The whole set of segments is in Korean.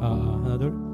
하나 둘.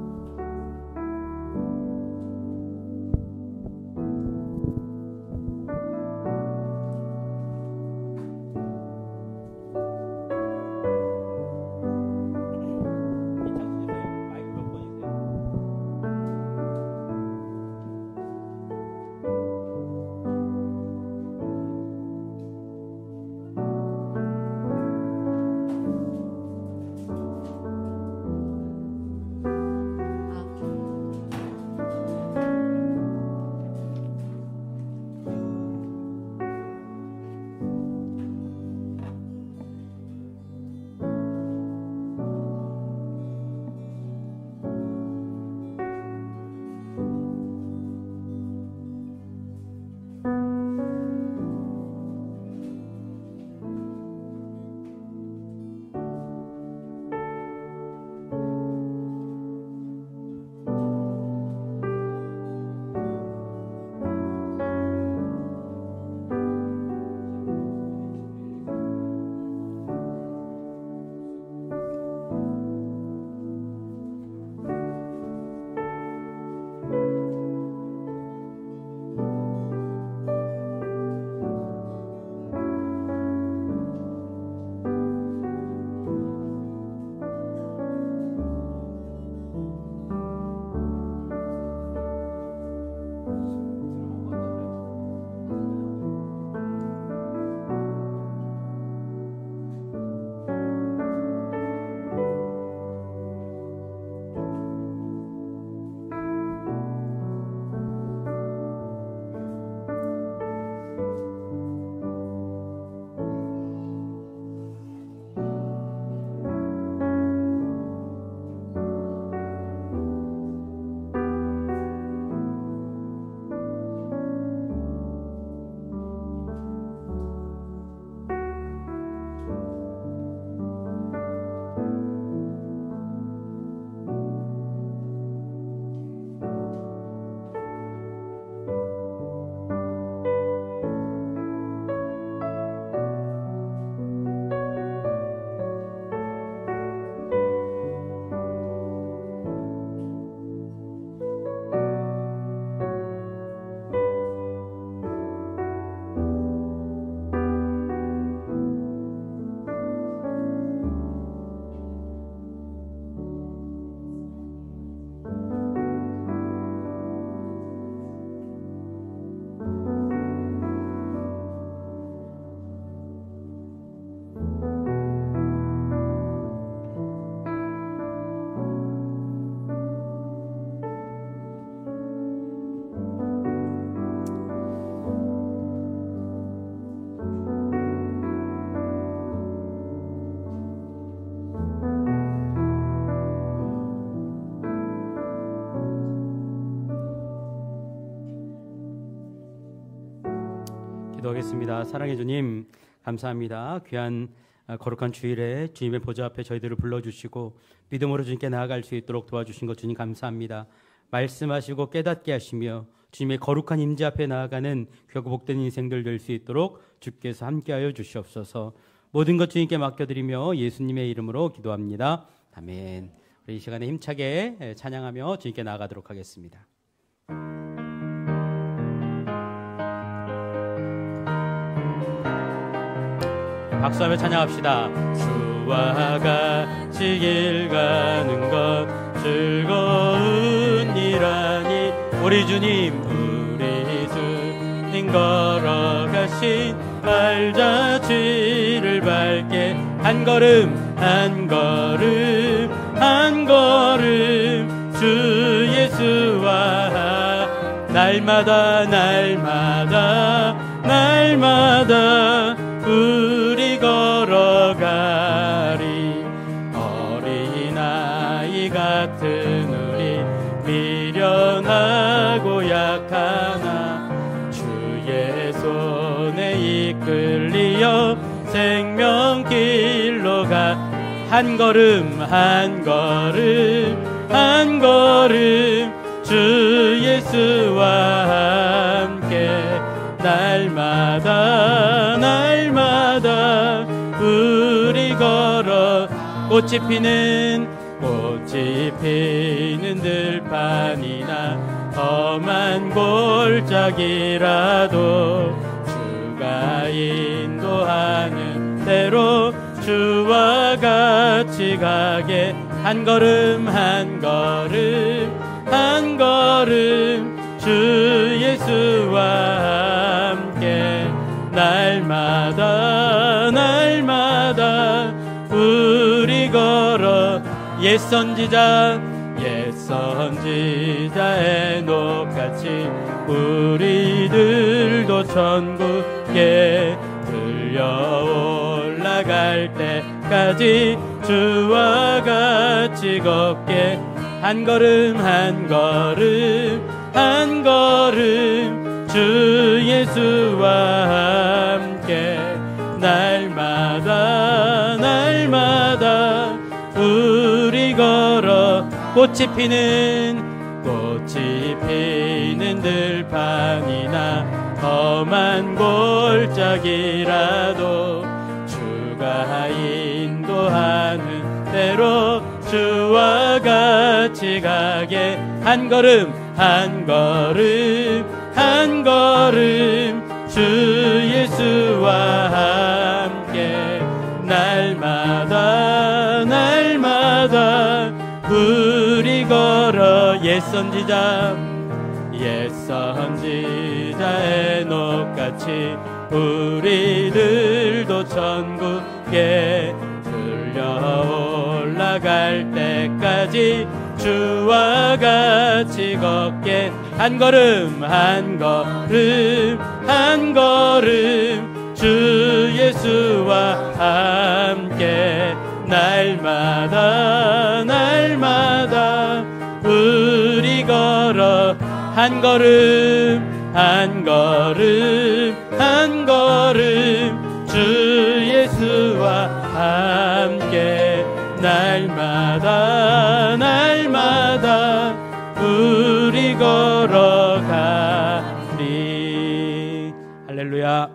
기도하겠습니다. 사랑해 주님, 감사합니다. 귀한 거룩한 주일에 주님의 보좌 앞에 저희들을 불러주시고 믿음으로 주님께 나아갈 수 있도록 도와주신 것 주님 감사합니다. 말씀하시고 깨닫게 하시며 주님의 거룩한 임재 앞에 나아가는 귀하고 복된 인생들 될 수 있도록 주께서 함께하여 주시옵소서. 모든 것 주님께 맡겨드리며 예수님의 이름으로 기도합니다. 아멘. 우리 이 시간에 힘차게 찬양하며 주님께 나아가도록 하겠습니다. 박수하며 찬양합시다. 주와 같이 길 가는 것 즐거운 일하니 우리 주님 걸어가신 발자취를 밟게 한 걸음 한 걸음 한 걸음 주 예수와 날마다 날마다 날마다 우리 걸어가리. 어린아이 같은 우리 미련하고 약하나 주의 손에 이끌리어 생명길로 가. 한 걸음 한 걸음 한 걸음 주 예수와 함께 날마다 날마다 우리 걸어 꽃이 피는 피는 들판이나 험한 골짜기라도 주가 인도하는 대로 주와 같이 가게 한 걸음 한 걸음 한 걸음 주 예수와 함께 날마다 날마다 우리 걸어 옛 선지자의 녹같이 우리들도 천국에 들려 올라갈 때까지 주와 같이 걷게 한 걸음 한 걸음 한 걸음 주 예수와 함께 날마다 날마다 우리 걸어 꽃이 피는 들판이나 험한 골짜기라도 주가 인도하는 대로 주와 같이 가게 한 걸음 한 걸음 한 걸음 주 예수와 함께 날마다 날마다 우리 걸어 옛 선지자의 녹같이 우리들도 천국에 들려 올라갈 때까지 주와 같이 걷게 한 걸음 한 걸음 한 걸음 주 예수와 함께 날마다 날마다 우리 걸어 한 걸음 한 걸음 한 걸음 주 예수와 함께 날마다 날마다 우리 걸어가리. 할렐루야.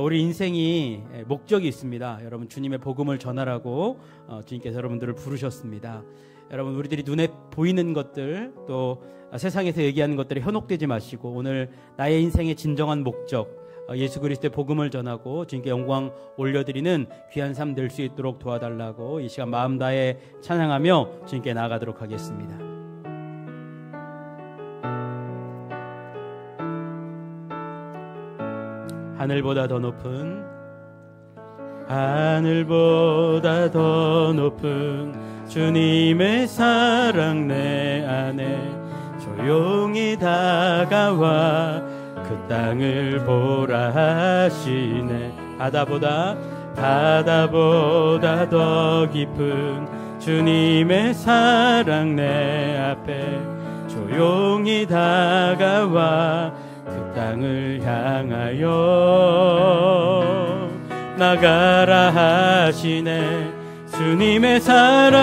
우리 인생이 목적이 있습니다. 여러분, 주님의 복음을 전하라고 주님께서 여러분들을 부르셨습니다. 여러분, 우리들이 눈에 보이는 것들 또 세상에서 얘기하는 것들에 현혹되지 마시고 오늘 나의 인생의 진정한 목적 예수 그리스도의 복음을 전하고 주님께 영광 올려드리는 귀한 삶 될 수 있도록 도와달라고 이 시간 마음 다해 찬양하며 주님께 나아가도록 하겠습니다. 하늘보다 더 높은 주님의 사랑 내 안에 조용히 다가와 그 땅을 보라 하시네. 바다보다 더 깊은 주님의 사랑 내 앞에 조용히 다가와 그 땅을 향하여 나가라 하시네. 주님의 사랑,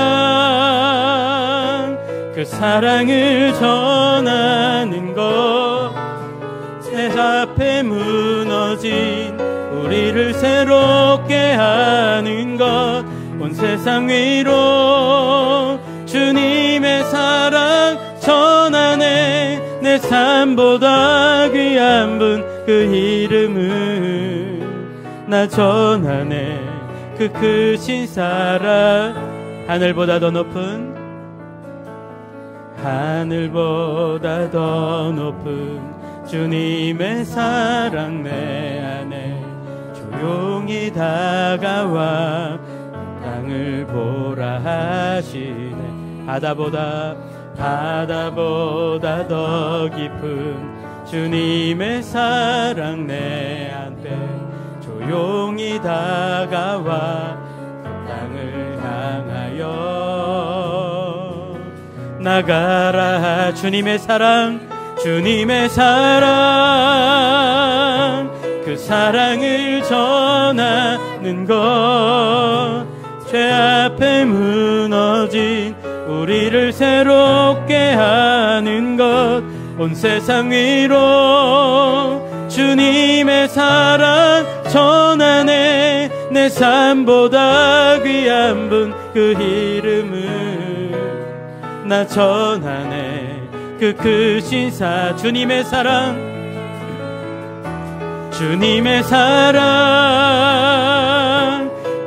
그 사랑을 전하는 것, 제 앞에 무너진 우리를 새롭게 하는 것, 온 세상 위로 주님의 사랑 전하네. 내 삶보다 귀한 분 그 이름을 나 전하네. 그 크신 사랑, 하늘보다 더 높은 주님의 사랑 내 안에 조용히 다가와 땅을 보라 하시네. 바다보다 더 깊은 주님의 사랑 내 앞에 조용히 다가와 그 땅을 향하여 나가라. 주님의 사랑, 그 사랑을 전하는 것, 죄 앞에 무너진 우리를 새롭게 하는 것, 온 세상 위로 주님의 사랑 전하네. 내 삶보다 귀한 분 그 이름을 나 전하네 그 크신 주님의 사랑, 주님의 사랑,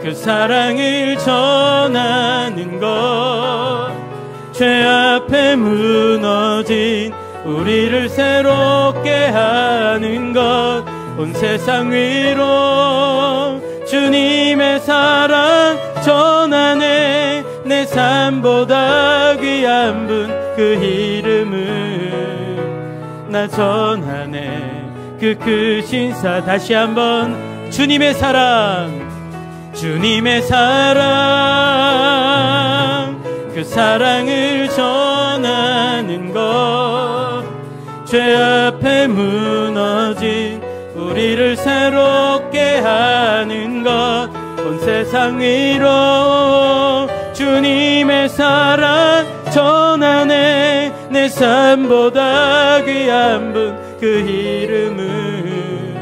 그 사랑을 전하는 것, 죄 앞에 무너진 우리를 새롭게 하는 것, 온 세상 위로 주님의 사랑 전하네. 내 삶보다 귀한 분 그 이름을 나 전하네 그 크신 다시 한번 주님의 사랑, 주님의 사랑, 그 사랑을 전하는 것, 죄 앞에 무너진 우리를 새롭게 하는 것, 온 세상 위로 주님의 사랑 전하네. 내 삶보다 귀한 분 그 이름을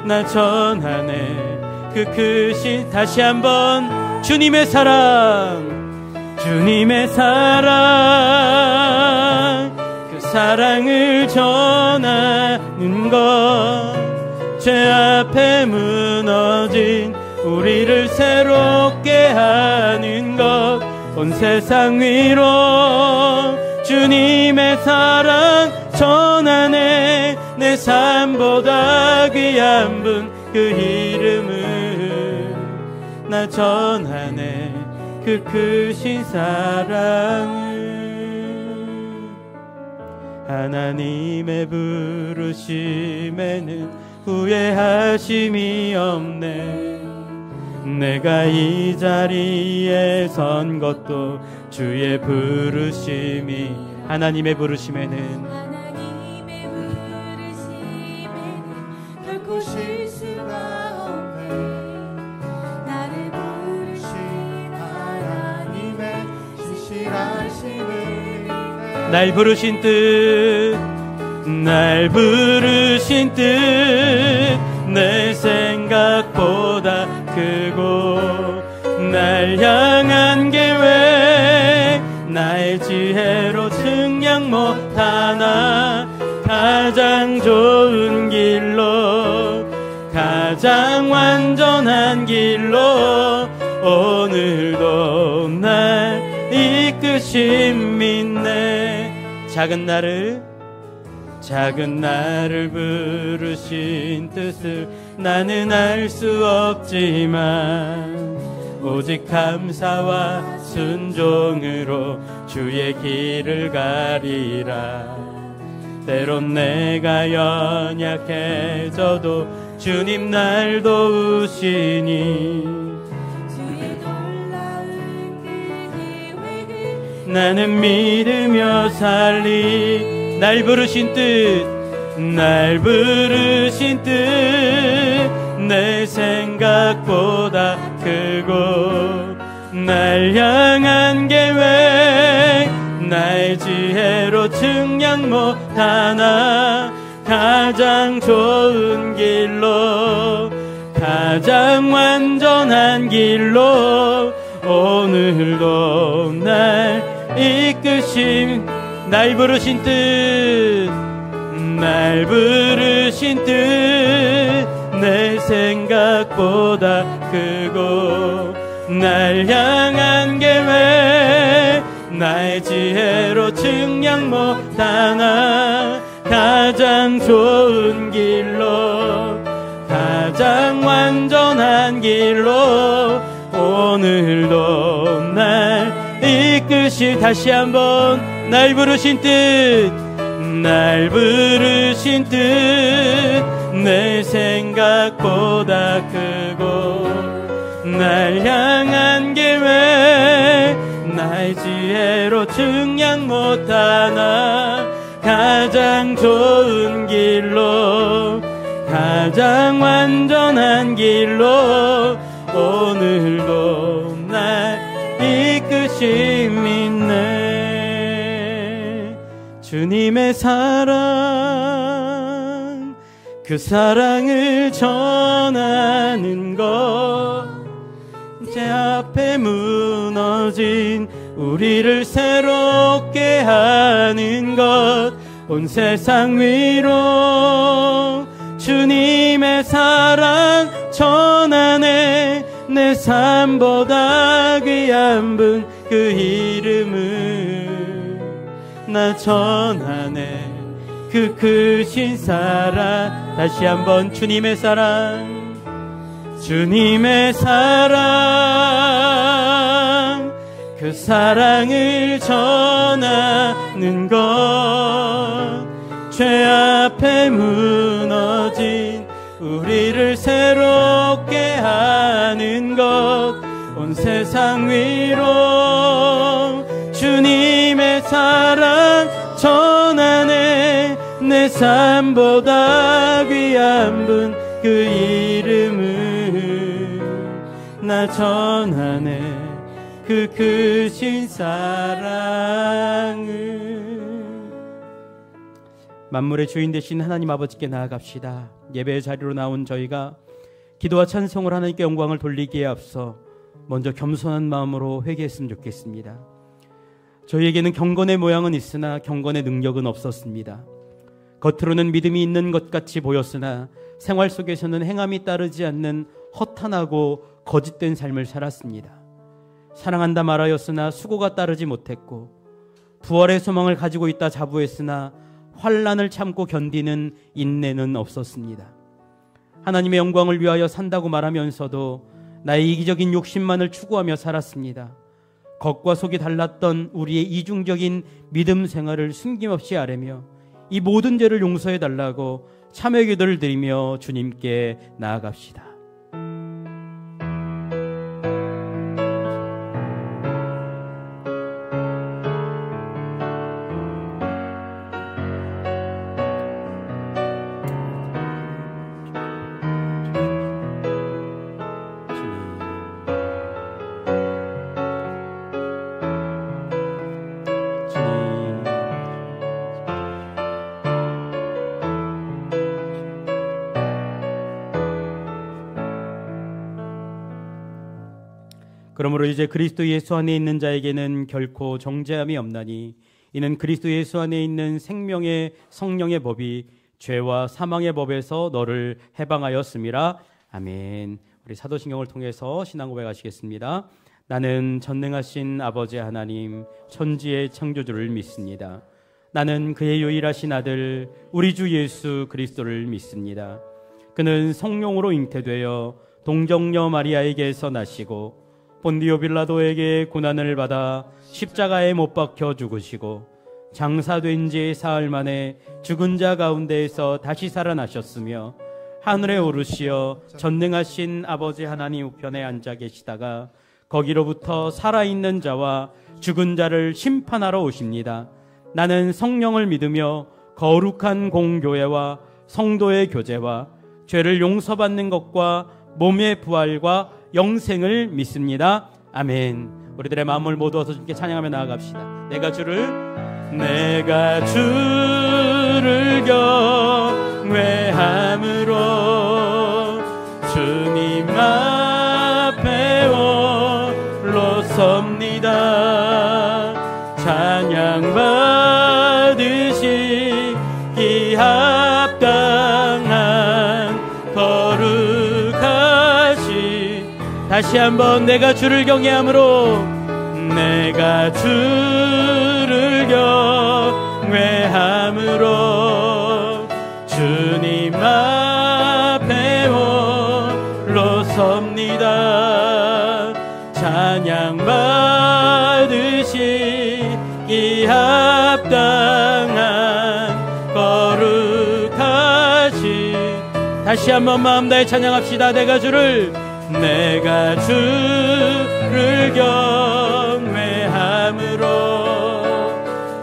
나 전하네 그 크신 다시 한번 주님의 사랑, 주님의 사랑, 그 사랑을 전하는 것, 죄 앞에 무너진 우리를 새롭게 하는 것, 온 세상 위로 주님의 사랑 전하네. 내 삶보다 귀한 분 그 이름을 나 전하네 그 크신 사랑을. 하나님의 부르심에는 후회하심이 없네. 내가 이 자리에 선 것도 주의 부르심이, 하나님의 부르심에는 결코 실수가 없네. 나를 부르신 하나님의 신실하심을 날 부르신 뜻, 날 부르신 뜻 내 생각보다 크고, 날 향한 계획 나의 지혜로 측량 못하나, 가장 좋은 길로, 가장 완전한 길로 오늘도 날 이끄심 믿네. 작은 나를 부르신 뜻을 나는 알 수 없지만, 오직 감사와 순종으로 주의 길을 가리라. 때론 내가 연약해져도 주님 날 도우시니, 주의 놀라운 그 계획을 나는 믿으며 살리. 날 부르신 뜻, 날 부르신 뜻 내 생각보다 크고, 날 향한 계획 나의 지혜로 측량 못하나, 가장 좋은 길로, 가장 완전한 길로 오늘도 날 이끄심. 날 부르신 뜻, 날 부르신 뜻 내 생각보다 크고, 날 향한 계획 나의 지혜로 측량 못하나, 가장 좋은 길로, 가장 완전한 길로 오늘도 날 이끄실. 다시 한번 날 부르신 뜻, 날 부르신 뜻 내 생각보다 크고, 날 향한 계획 나의 지혜로 측량 못하나, 가장 좋은 길로, 가장 완전한 길로 오늘도 날 이끄심 있네. 주님의 사랑, 그 사랑을 전하는 것, 제 앞에 무너진 우리를 새롭게 하는 것 온 세상 위로 주님의 사랑 전하네 내 삶보다 귀한 분 그 이름을 나 전하네 그 크신 사랑 다시 한번 주님의 사랑 주님의 사랑 그 사랑을 전하는 것 죄 앞에 무너진 우리를 새롭게 하는 것 온 세상 위로 주님의 사랑 전하네 내 삶보다 귀한 분 그 이름을 나 전하네 그 크신 사랑을 만물의 주인 되신 하나님 아버지께 나아갑시다. 예배의 자리로 나온 저희가 기도와 찬송을 하나님께 영광을 돌리기에 앞서 먼저 겸손한 마음으로 회개했으면 좋겠습니다. 저희에게는 경건의 모양은 있으나 경건의 능력은 없었습니다. 겉으로는 믿음이 있는 것 같이 보였으나 생활 속에서는 행함이 따르지 않는 허탄하고 거짓된 삶을 살았습니다. 사랑한다 말하였으나 수고가 따르지 못했고 부활의 소망을 가지고 있다 자부했으나 환난을 참고 견디는 인내는 없었습니다. 하나님의 영광을 위하여 산다고 말하면서도 나의 이기적인 욕심만을 추구하며 살았습니다. 겉과 속이 달랐던 우리의 이중적인 믿음 생활을 숨김없이 아뢰며 이 모든 죄를 용서해 달라고 참회 기도를 드리며 주님께 나아갑시다. 그러므로 이제 그리스도 예수 안에 있는 자에게는 결코 정죄함이 없나니 이는 그리스도 예수 안에 있는 생명의 성령의 법이 죄와 사망의 법에서 너를 해방하였음이라. 아멘. 우리 사도신경을 통해서 신앙 고백하시겠습니다. 나는 전능하신 아버지 하나님 천지의 창조주를 믿습니다. 나는 그의 유일하신 아들 우리 주 예수 그리스도를 믿습니다. 그는 성령으로 잉태되어 동정녀 마리아에게서 나시고 본디오 빌라도에게 고난을 받아 십자가에 못 박혀 죽으시고 장사된 지 사흘 만에 죽은 자 가운데에서 다시 살아나셨으며 하늘에 오르시어 전능하신 아버지 하나님 우편에 앉아 계시다가 거기로부터 살아있는 자와 죽은 자를 심판하러 오십니다. 나는 성령을 믿으며 거룩한 공교회와 성도의 교제와 죄를 용서받는 것과 몸의 부활과 영생을 믿습니다. 아멘. 우리들의 마음을 모두어서 주님께 찬양하며 나아갑시다. 내가 주를 경외함으로 주님 앞에 홀로 섭니다. 찬양 받으시기 합당한 다시 한번 내가 주를 경외함으로 내가 주를 경외함으로 주님 앞에 홀로 섭니다. 찬양 받으시기 합당한 거룩하신 다시 한번 마음 다해 찬양합시다. 내가 주를 경외함으로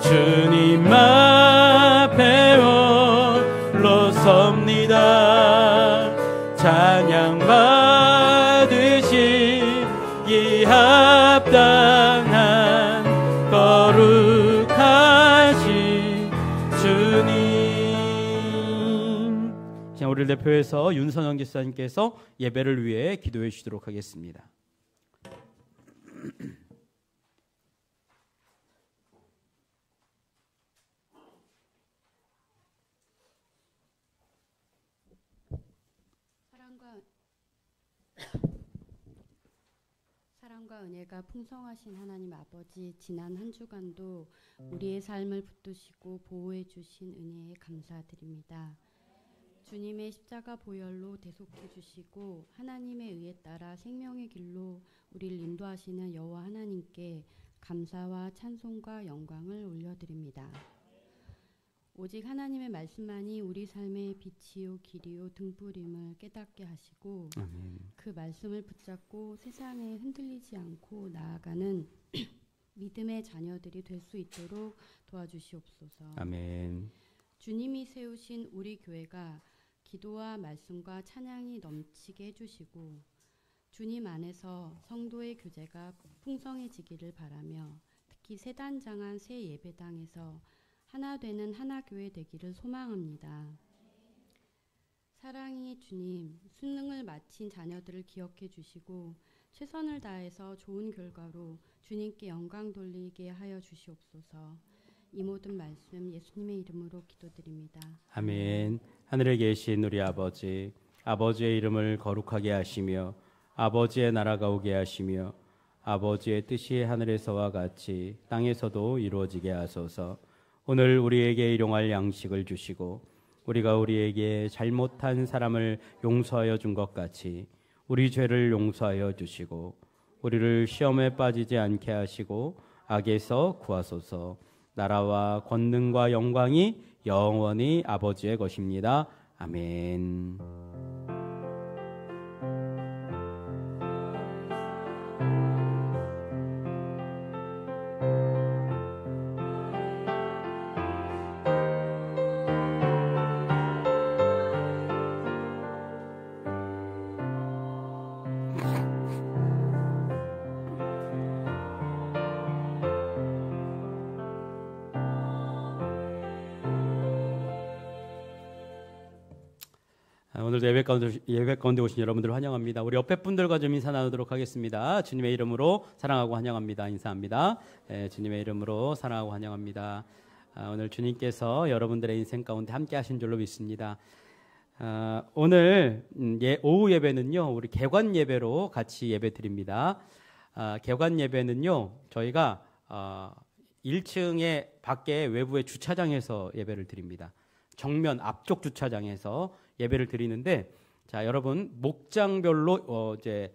주님 앞에 홀로 섭니다. 찬양 받으시기 합당한 거룩하신 주님. 자, 우리를 대표해서 윤선영 기사님께서 예배를 위해 기도해 주시도록 하겠습니다. 사랑과 은혜가 풍성하신 하나님 아버지, 지난 한 주간도 우리의 삶을 붙드시고 보호해 주신 은혜에 감사드립니다. 주님의 십자가 보혈로 대속해 주시고 하나님의 의에 따라 생명의 길로 우리를 인도하시는 여호와 하나님께 감사와 찬송과 영광을 올려드립니다. 오직 하나님의 말씀만이 우리 삶의 빛이요 길이요 등불임을 깨닫게 하시고 아멘. 그 말씀을 붙잡고 세상에 흔들리지 않고 나아가는 믿음의 자녀들이 될 수 있도록 도와주시옵소서. 아멘. 주님이 세우신 우리 교회가 기도와 말씀과 찬양이 넘치게 해주시고 주님 안에서 성도의 교제가 풍성해지기를 바라며 특히 세단장한 새 예배당에서 하나 되는 하나교회 되기를 소망합니다. 사랑의 주님, 수능을 마친 자녀들을 기억해 주시고 최선을 다해서 좋은 결과로 주님께 영광 돌리게 하여 주시옵소서. 이 모든 말씀 예수님의 이름으로 기도드립니다. 아멘. 하늘에 계신 우리 아버지, 아버지의 이름을 거룩하게 하시며 아버지의 나라가 오게 하시며 아버지의 뜻이 하늘에서와 같이 땅에서도 이루어지게 하소서. 오늘 우리에게 일용할 양식을 주시고 우리가 우리에게 잘못한 사람을 용서하여 준 것 같이 우리 죄를 용서하여 주시고 우리를 시험에 빠지지 않게 하시고 악에서 구하소서. 나라와 권능과 영광이 영원히 아버지의 것입니다. 아멘. 오늘도 예배 가운데 오신 여러분들 환영합니다. 우리 옆에 분들과 좀 인사 나누도록 하겠습니다. 주님의 이름으로 사랑하고 환영합니다. 인사합니다. 주님의 이름으로 사랑하고 환영합니다. 오늘 주님께서 여러분들의 인생 가운데 함께 하신 줄로 믿습니다. 오늘 오후 예배는요, 우리 개관 예배로 같이 예배 드립니다. 개관 예배는요, 저희가 1층에 밖에 외부의 주차장에서 예배를 드립니다. 정면 앞쪽 주차장에서 예배를 드리는데, 자, 여러분 목장별로 이제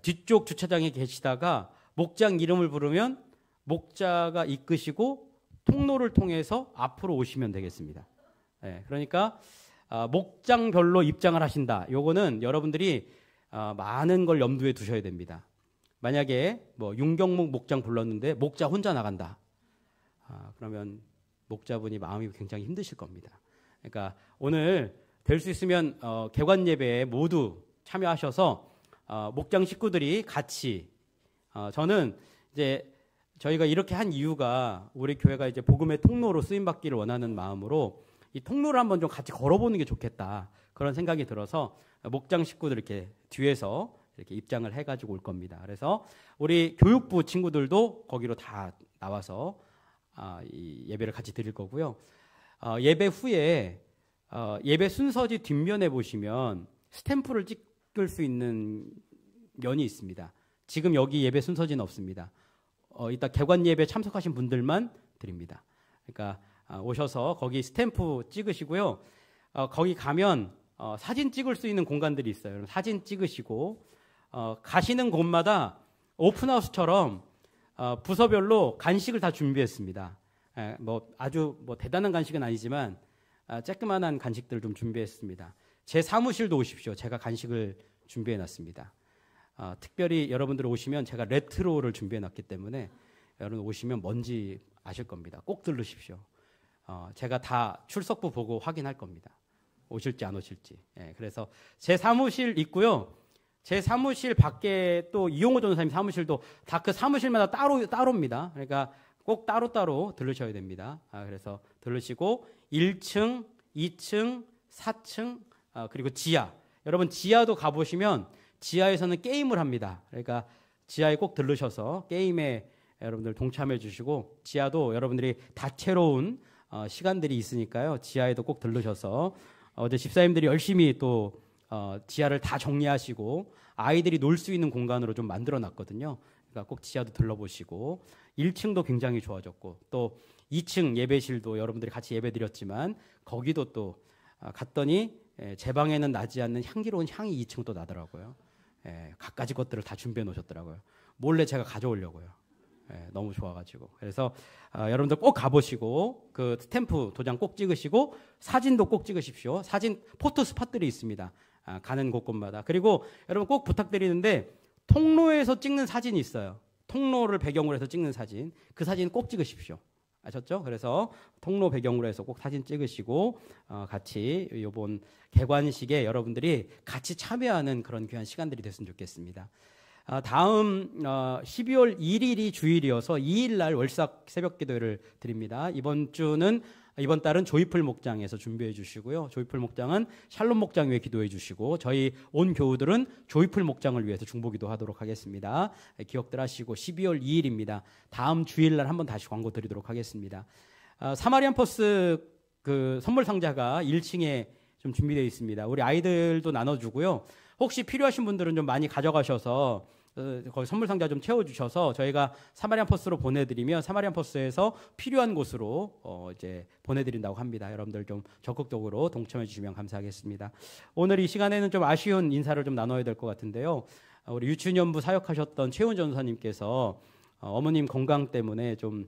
뒤쪽 주차장에 계시다가 목장 이름을 부르면 목자가 이끄시고 통로를 통해서 앞으로 오시면 되겠습니다. 그러니까 목장별로 입장을 하신다. 요거는 여러분들이 많은 걸 염두에 두셔야 됩니다. 만약에 뭐 윤경목 목장 불렀는데 목자 혼자 나간다. 그러면 목자분이 마음이 굉장히 힘드실 겁니다. 그러니까 오늘 될 수 있으면 개관 예배에 모두 참여하셔서 목장 식구들이 같이 저는 이제 저희가 이렇게 한 이유가 우리 교회가 이제 복음의 통로로 쓰임 받기를 원하는 마음으로 이 통로를 한번 좀 같이 걸어보는 게 좋겠다 그런 생각이 들어서 목장 식구들 이렇게 뒤에서 이렇게 입장을 해가지고 올 겁니다. 그래서 우리 교육부 친구들도 거기로 다 나와서 이 예배를 같이 드릴 거고요. 예배 후에 예배 순서지 뒷면에 보시면 스탬프를 찍을 수 있는 면이 있습니다. 지금 여기 예배 순서지는 없습니다. 이따 개관 예배 참석하신 분들만 드립니다. 그러니까 오셔서 거기 스탬프 찍으시고요. 거기 가면 사진 찍을 수 있는 공간들이 있어요. 사진 찍으시고 가시는 곳마다 오픈하우스처럼 부서별로 간식을 다 준비했습니다. 뭐 아주 뭐 대단한 간식은 아니지만 쬐끄만한 간식들을 좀 준비했습니다. 제 사무실도 오십시오. 제가 간식을 준비해놨습니다. 특별히 여러분들 오시면 제가 레트로를 준비해놨기 때문에 여러분 오시면 뭔지 아실 겁니다. 꼭 들르십시오. 제가 다 출석부 보고 확인할 겁니다. 오실지 안 오실지. 그래서 제 사무실 있고요. 제 사무실 밖에 또 이용호 전사님 사무실도 다 그 사무실마다 따로입니다. 그러니까 꼭 따로따로 들르셔야 됩니다. 그래서 들르시고 1층, 2층, 4층, 그리고 지하. 여러분 지하도 가보시면 지하에서는 게임을 합니다. 그러니까 지하에 꼭 들르셔서 게임에 여러분들 동참해 주시고 지하도 여러분들이 다채로운 시간들이 있으니까요. 지하에도 꼭 들르셔서 어제 집사님들이 열심히 또 지하를 다 정리하시고 아이들이 놀 수 있는 공간으로 좀 만들어 놨거든요. 그러니까 꼭 지하도 들러보시고 1층도 굉장히 좋아졌고 또 2층 예배실도 여러분들이 같이 예배드렸지만 거기도 또 갔더니 제 방에는 나지 않는 향기로운 향이 2층 또 나더라고요. 갖가지 것들을 다 준비해 놓으셨더라고요. 몰래 제가 가져오려고요. 너무 좋아가지고. 그래서 여러분들 꼭 가보시고 그 스탬프 도장 꼭 찍으시고 사진도 꼭 찍으십시오. 사진 포토 스팟들이 있습니다. 가는 곳곳마다. 그리고 여러분 꼭 부탁드리는데 통로에서 찍는 사진이 있어요. 통로를 배경으로 해서 찍는 사진. 그 사진 꼭 찍으십시오. 아셨죠? 그래서 통로 배경으로 해서 꼭 사진 찍으시고 같이 이번 개관식에 여러분들이 같이 참여하는 그런 귀한 시간들이 됐으면 좋겠습니다. 다음 12월 1일이 주일이어서 2일 날 월삭 새벽 기도회를 드립니다. 이번 달은 조이풀 목장에서 준비해 주시고요. 조이풀 목장은 샬롬 목장 위에 기도해 주시고 저희 온 교우들은 조이풀 목장을 위해서 중보기도 하도록 하겠습니다. 기억들 하시고 12월 2일입니다. 다음 주일 날 한번 다시 광고 드리도록 하겠습니다. 사마리안 퍼스 그 선물 상자가 1층에 좀 준비되어 있습니다. 우리 아이들도 나눠주고요. 혹시 필요하신 분들은 좀 많이 가져가셔서 거기 선물 상자 좀 채워주셔서 저희가 사마리안 퍼스로 보내드리면 사마리안 퍼스에서 필요한 곳으로 이제 보내드린다고 합니다. 여러분들 좀 적극적으로 동참해 주시면 감사하겠습니다. 오늘 이 시간에는 좀 아쉬운 인사를 좀 나눠야 될 것 같은데요. 우리 유치원부 사역하셨던 최훈 전사님께서 어머님 건강 때문에 좀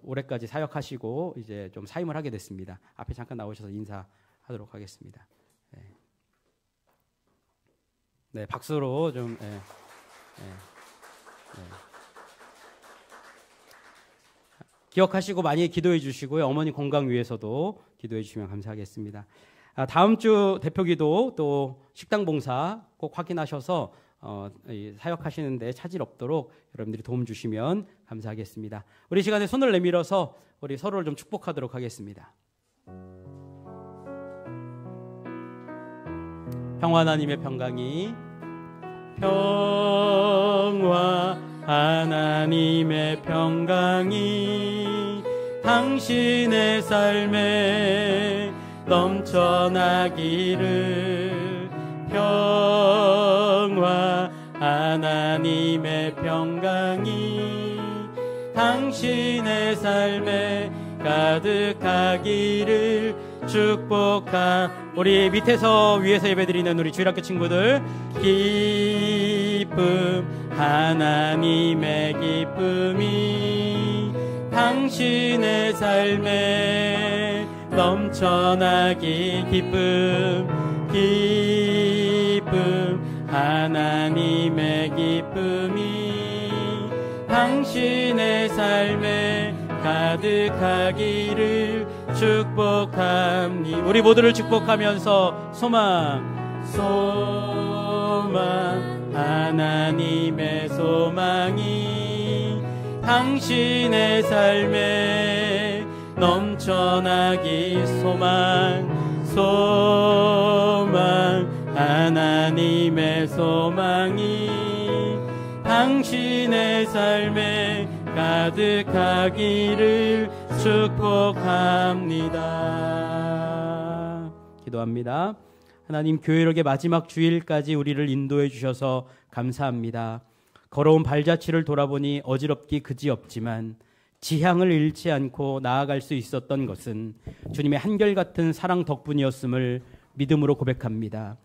올해까지 사역하시고 이제 좀 사임을 하게 됐습니다. 앞에 잠깐 나오셔서 인사하도록 하겠습니다. 네, 박수로 좀. 기억하시고 많이 기도해 주시고요. 어머니 건강 위해서도 기도해 주시면 감사하겠습니다. 다음 주 대표기도 또 식당 봉사 꼭 확인하셔서 사역하시는데 차질 없도록 여러분들이 도움 주시면 감사하겠습니다. 우리 시간에 손을 내밀어서 우리 서로를 좀 축복하도록 하겠습니다. 평화 하나님의 평강이 평화 하나님의 평강이 당신의 삶에 넘쳐나기를 평화 하나님의 평강이 당신의 삶에 가득하기를 축복하. 우리 밑에서 위에서 예배드리는 우리 주일학교 친구들 기쁨 하나님의 기쁨이 당신의 삶에 넘쳐나기 기쁨 하나님의 기쁨이 당신의 삶에 가득하기를 축복합니다. 우리 모두를 축복하면서 소망 하나님의 소망이 당신의 삶에 넘쳐나기 소망 하나님의 소망이 당신의 삶에 가득하기를 축복합니다. 기도합니다. 하나님, 교회력의 마지막 주일까지 우리를 인도해 주셔서 감사합니다. 걸어온 발자취를 돌아보니 어지럽기 그지없지만 지향을 잃지 않고 나아갈 수 있었던 것은 주님의 한결같은 사랑 덕분이었음을 믿음으로 고백합니다.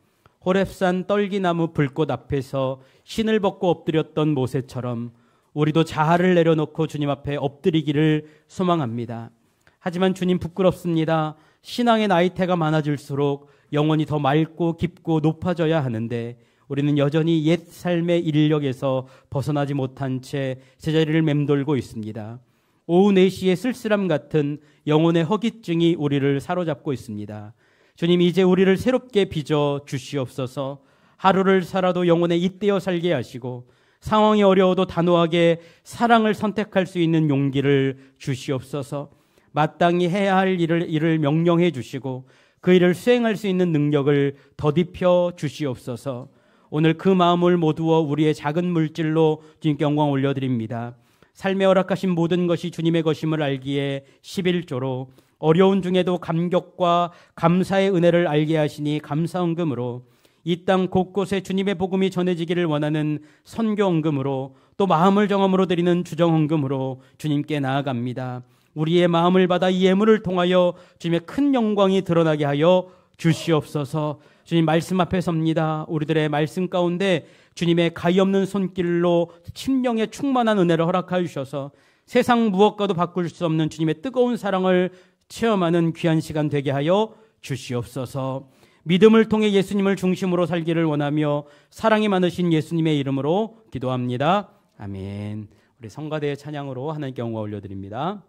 호렙산 떨기나무 불꽃 앞에서 신을 벗고 엎드렸던 모세처럼 우리도 자아를 내려놓고 주님 앞에 엎드리기를 소망합니다. 하지만 주님, 부끄럽습니다. 신앙의 나이테가 많아질수록 영혼이 더 맑고 깊고 높아져야 하는데 우리는 여전히 옛 삶의 인력에서 벗어나지 못한 채 제자리를 맴돌고 있습니다. 오후 4시에 쓸쓸함 같은 영혼의 허기증이 우리를 사로잡고 있습니다. 주님, 이제 우리를 새롭게 빚어 주시옵소서. 하루를 살아도 영혼에 잇대어 살게 하시고 상황이 어려워도 단호하게 사랑을 선택할 수 있는 용기를 주시옵소서. 마땅히 해야 할 일을 명령해 주시고 그 일을 수행할 수 있는 능력을 더딥혀 주시옵소서. 오늘 그 마음을 모두어 우리의 작은 물질로 주님께 영광 올려드립니다. 삶에 허락하신 모든 것이 주님의 것임을 알기에 11조로 어려운 중에도 감격과 감사의 은혜를 알게 하시니 감사헌금으로 이 땅 곳곳에 주님의 복음이 전해지기를 원하는 선교 헌금으로 또 마음을 정함으로 드리는 주정 헌금으로 주님께 나아갑니다. 우리의 마음을 받아 이 예물을 통하여 주님의 큰 영광이 드러나게 하여 주시옵소서. 주님 말씀 앞에 섭니다. 우리들의 말씀 가운데 주님의 가히 없는 손길로 심령에 충만한 은혜를 허락하여 주셔서 세상 무엇과도 바꿀 수 없는 주님의 뜨거운 사랑을 체험하는 귀한 시간 되게 하여 주시옵소서. 믿음을 통해 예수님을 중심으로 살기를 원하며 사랑이 많으신 예수님의 이름으로 기도합니다. 아멘. 우리 성가대의 찬양으로 하나님께 영광 올려드립니다.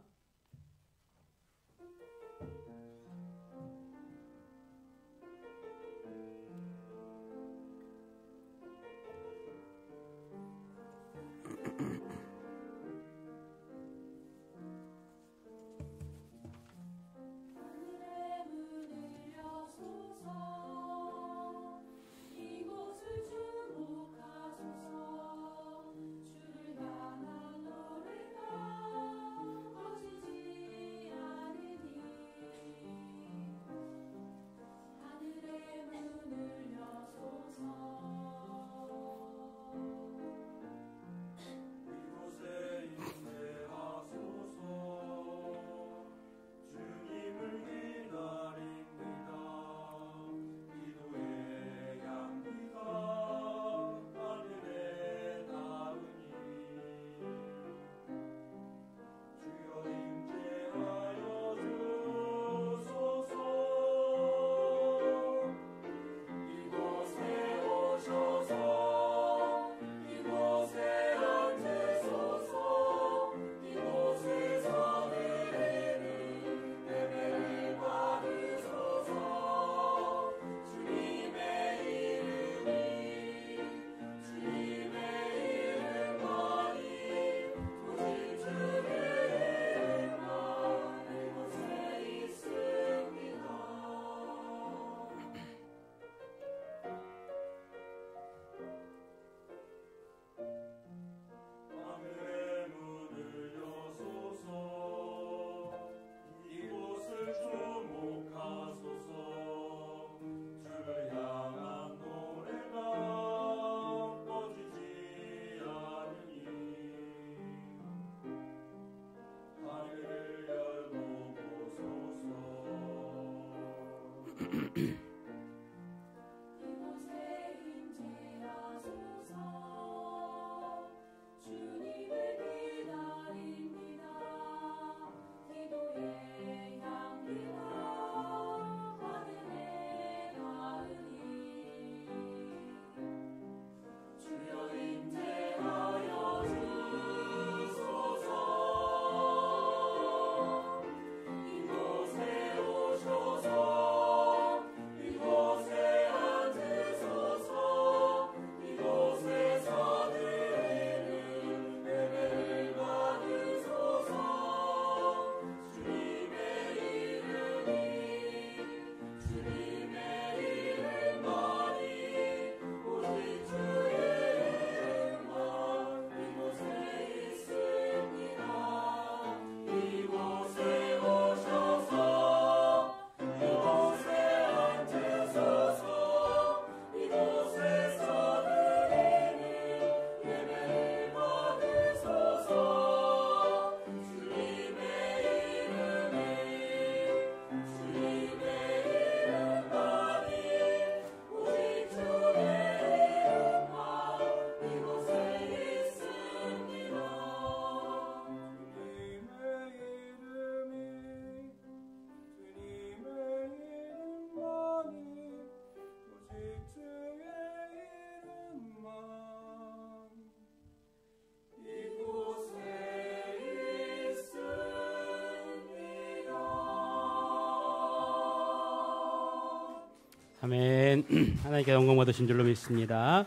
아멘. 하나님께 영광 받으신 줄로 믿습니다.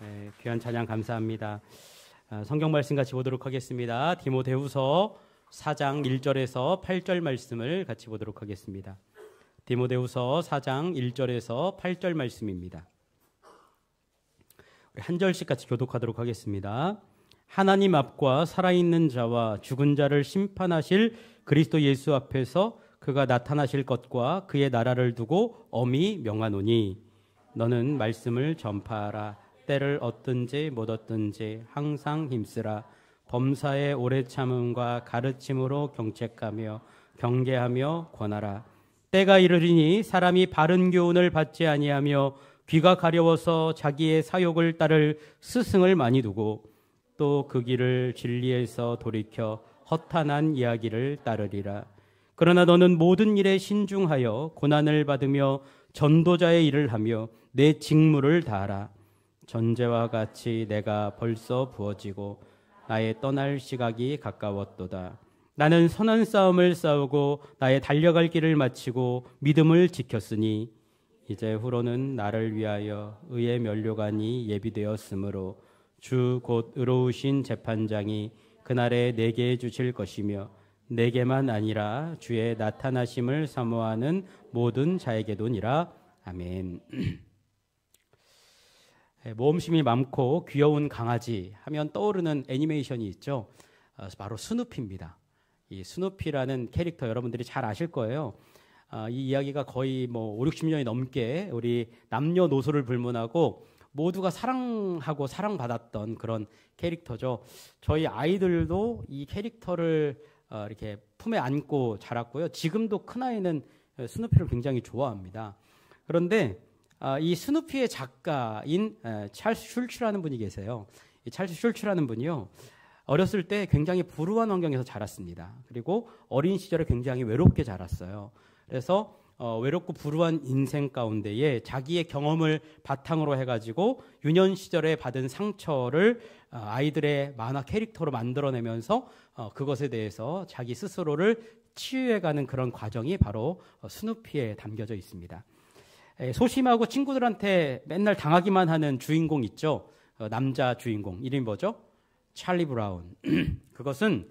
네, 귀한 찬양 감사합니다. 성경 말씀 같이 보도록 하겠습니다. 디모데후서 4장 1절에서 8절 말씀을 같이 보도록 하겠습니다. 디모데후서 4장 1절에서 8절 말씀입니다. 우리 한 절씩 같이 교독하도록 하겠습니다. 하나님 앞과 살아있는 자와 죽은 자를 심판하실 그리스도 예수 앞에서 그가 나타나실 것과 그의 나라를 두고 엄히 명하노니 너는 말씀을 전파하라. 때를 얻든지 못 얻든지 항상 힘쓰라. 범사의 오래 참음과 가르침으로 경책하며 경계하며 권하라. 때가 이르리니 사람이 바른 교훈을 받지 아니하며 귀가 가려워서 자기의 사욕을 따를 스승을 많이 두고 또 그 길을 진리에서 돌이켜 허탄한 이야기를 따르리라. 그러나 너는 모든 일에 신중하여 고난을 받으며 전도자의 일을 하며 내 직무를 다하라. 전제와 같이 내가 벌써 부어지고 나의 떠날 시각이 가까웠도다. 나는 선한 싸움을 싸우고 나의 달려갈 길을 마치고 믿음을 지켰으니 이제 후로는 나를 위하여 의의 면류관이 예비되었으므로 주 곧 의로우신 재판장이 그날에 내게 주실 것이며 내게만 아니라 주의 나타나심을 사모하는 모든 자에게도니라. 아멘. 모험심이 많고 귀여운 강아지 하면 떠오르는 애니메이션이 있죠. 바로 스누피입니다. 이 스누피라는 캐릭터 여러분들이 잘 아실 거예요. 이 이야기가 거의 5, 60년이 넘게 우리 남녀노소를 불문하고 모두가 사랑하고 사랑받았던 그런 캐릭터죠. 저희 아이들도 이 캐릭터를 이렇게 품에 안고 자랐고요. 지금도 큰아이는 스누피를 굉장히 좋아합니다. 그런데 이 스누피의 작가인 찰스 슐츠라는 분이 계세요. 이 찰스 슐츠라는 분이요. 어렸을 때 굉장히 불우한 환경에서 자랐습니다. 그리고 어린 시절에 굉장히 외롭게 자랐어요. 그래서 외롭고 불우한 인생 가운데에 자기의 경험을 바탕으로 해가지고 유년 시절에 받은 상처를 아이들의 만화 캐릭터로 만들어내면서 그것에 대해서 자기 스스로를 치유해가는 그런 과정이 바로 스누피에 담겨져 있습니다. 소심하고 친구들한테 맨날 당하기만 하는 주인공 있죠. 남자 주인공 이름이 뭐죠? 찰리 브라운. 그것은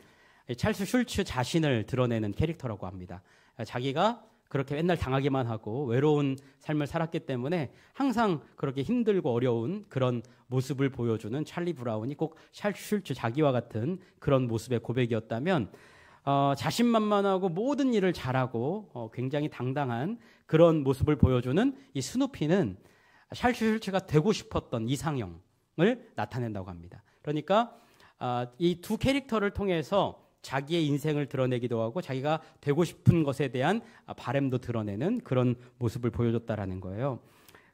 찰스 슐츠 자신을 드러내는 캐릭터라고 합니다. 자기가 그렇게 맨날 당하기만 하고 외로운 삶을 살았기 때문에 항상 그렇게 힘들고 어려운 그런 모습을 보여주는 찰리 브라운이 꼭 찰스 슐츠 자기와 같은 그런 모습의 고백이었다면 자신만만하고 모든 일을 잘하고 굉장히 당당한 그런 모습을 보여주는 이 스누피는 찰스 슐츠가 되고 싶었던 이상형을 나타낸다고 합니다. 그러니까 이 두 캐릭터를 통해서 자기의 인생을 드러내기도 하고 자기가 되고 싶은 것에 대한 바람도 드러내는 그런 모습을 보여줬다라는 거예요.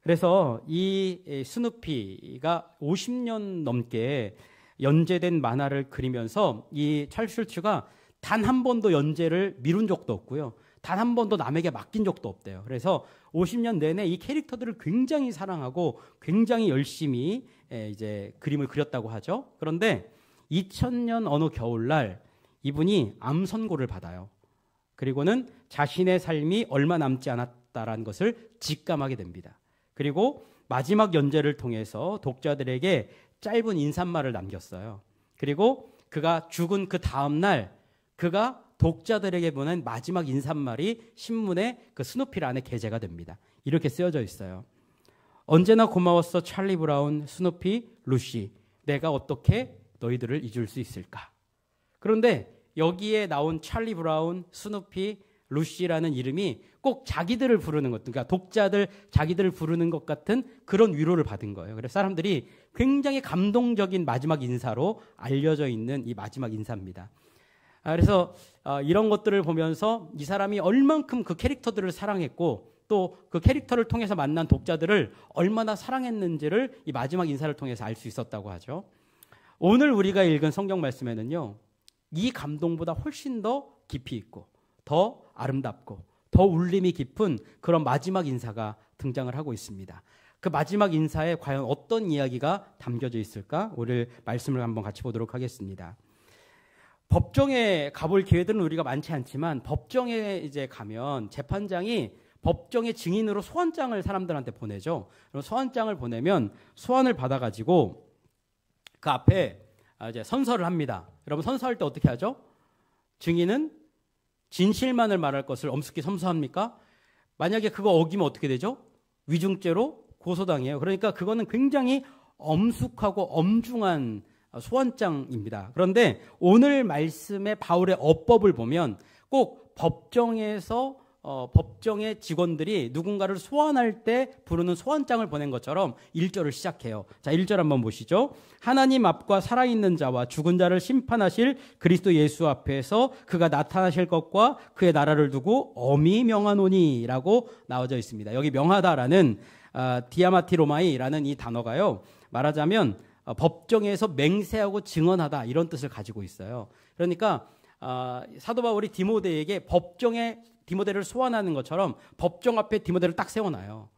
그래서 이 스누피가 50년 넘게 연재된 만화를 그리면서 이 찰스 슐츠가 단 한 번도 연재를 미룬 적도 없고요. 단 한 번도 남에게 맡긴 적도 없대요. 그래서 50년 내내 이 캐릭터들을 굉장히 사랑하고 굉장히 열심히 이제 그림을 그렸다고 하죠. 그런데 2000년 어느 겨울날 이분이 암 선고를 받아요. 그리고는 자신의 삶이 얼마 남지 않았다라는 것을 직감하게 됩니다. 그리고 마지막 연재를 통해서 독자들에게 짧은 인사말을 남겼어요. 그리고 그가 죽은 그 다음 날 그가 독자들에게 보낸 마지막 인사말이 신문에 그 스누피란에 게재가 됩니다. 이렇게 쓰여져 있어요. 언제나 고마웠어 찰리 브라운, 스누피, 루시. 내가 어떻게 너희들을 잊을 수 있을까? 그런데 여기에 나온 찰리 브라운, 스누피, 루시라는 이름이 꼭 자기들을 부르는 것, 그러니까 독자들 자기들을 부르는 것 같은 그런 위로를 받은 거예요. 그래서 사람들이 굉장히 감동적인 마지막 인사로 알려져 있는 이 마지막 인사입니다. 그래서 이런 것들을 보면서 이 사람이 얼만큼 그 캐릭터들을 사랑했고 또 그 캐릭터를 통해서 만난 독자들을 얼마나 사랑했는지를 이 마지막 인사를 통해서 알 수 있었다고 하죠. 오늘 우리가 읽은 성경 말씀에는요. 이 감동보다 훨씬 더 깊이 있고 더 아름답고 더 울림이 깊은 그런 마지막 인사가 등장을 하고 있습니다. 그 마지막 인사에 과연 어떤 이야기가 담겨져 있을까? 오늘 말씀을 한번 같이 보도록 하겠습니다. 법정에 가볼 기회들은 우리가 많지 않지만 법정에 이제 가면 재판장이 법정의 증인으로 소환장을 사람들한테 보내죠. 그럼 소환장을 보내면 소환을 받아가지고 그 앞에 이제 선서를 합니다. 여러분 선서할 때 어떻게 하죠? 증인은 진실만을 말할 것을 엄숙히 선서합니까? 만약에 그거 어기면 어떻게 되죠? 위증죄로 고소당해요. 그러니까 그거는 굉장히 엄숙하고 엄중한 소환장입니다. 그런데 오늘 말씀의 바울의 어법을 보면 꼭 법정에서 법정의 직원들이 누군가를 소환할 때 부르는 소환장을 보낸 것처럼 1절을 시작해요. 자, 1절 한번 보시죠. 하나님 앞과 살아있는 자와 죽은 자를 심판하실 그리스도 예수 앞에서 그가 나타나실 것과 그의 나라를 두고 엄히 명하노니 라고 나와져 있습니다. 여기 명하다라는 디아마티로마이라는 이 단어가요, 말하자면 법정에서 맹세하고 증언하다 이런 뜻을 가지고 있어요. 그러니까 사도 바울이 디모데에게 법정에 디모데를 소환하는 것처럼 법정 앞에 디모데를 딱 세워놔요.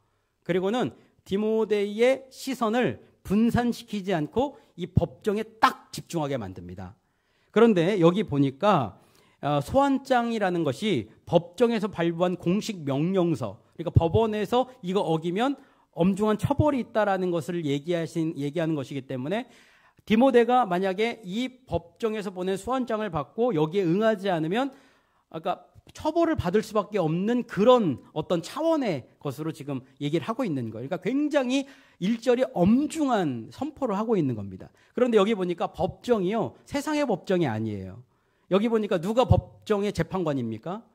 그리고는 디모데의 시선을 분산시키지 않고 이 법정에 딱 집중하게 만듭니다. 그런데 여기 보니까 소환장이라는 것이 법정에서 발부한 공식 명령서, 그러니까 법원에서 이거 어기면 엄중한 처벌이 있다라는 것을 얘기하는 것이기 때문에 디모데가 만약에 이 법정에서 보낸 소환장을 받고 여기에 응하지 않으면 아까 처벌을 받을 수밖에 없는 그런 어떤 차원의 것으로 지금 얘기를 하고 있는 거예요. 그러니까 굉장히 1절이 엄중한 선포를 하고 있는 겁니다. 그런데 여기 보니까 법정이요, 세상의 법정이 아니에요. 여기 보니까 누가 법정의 재판관입니까?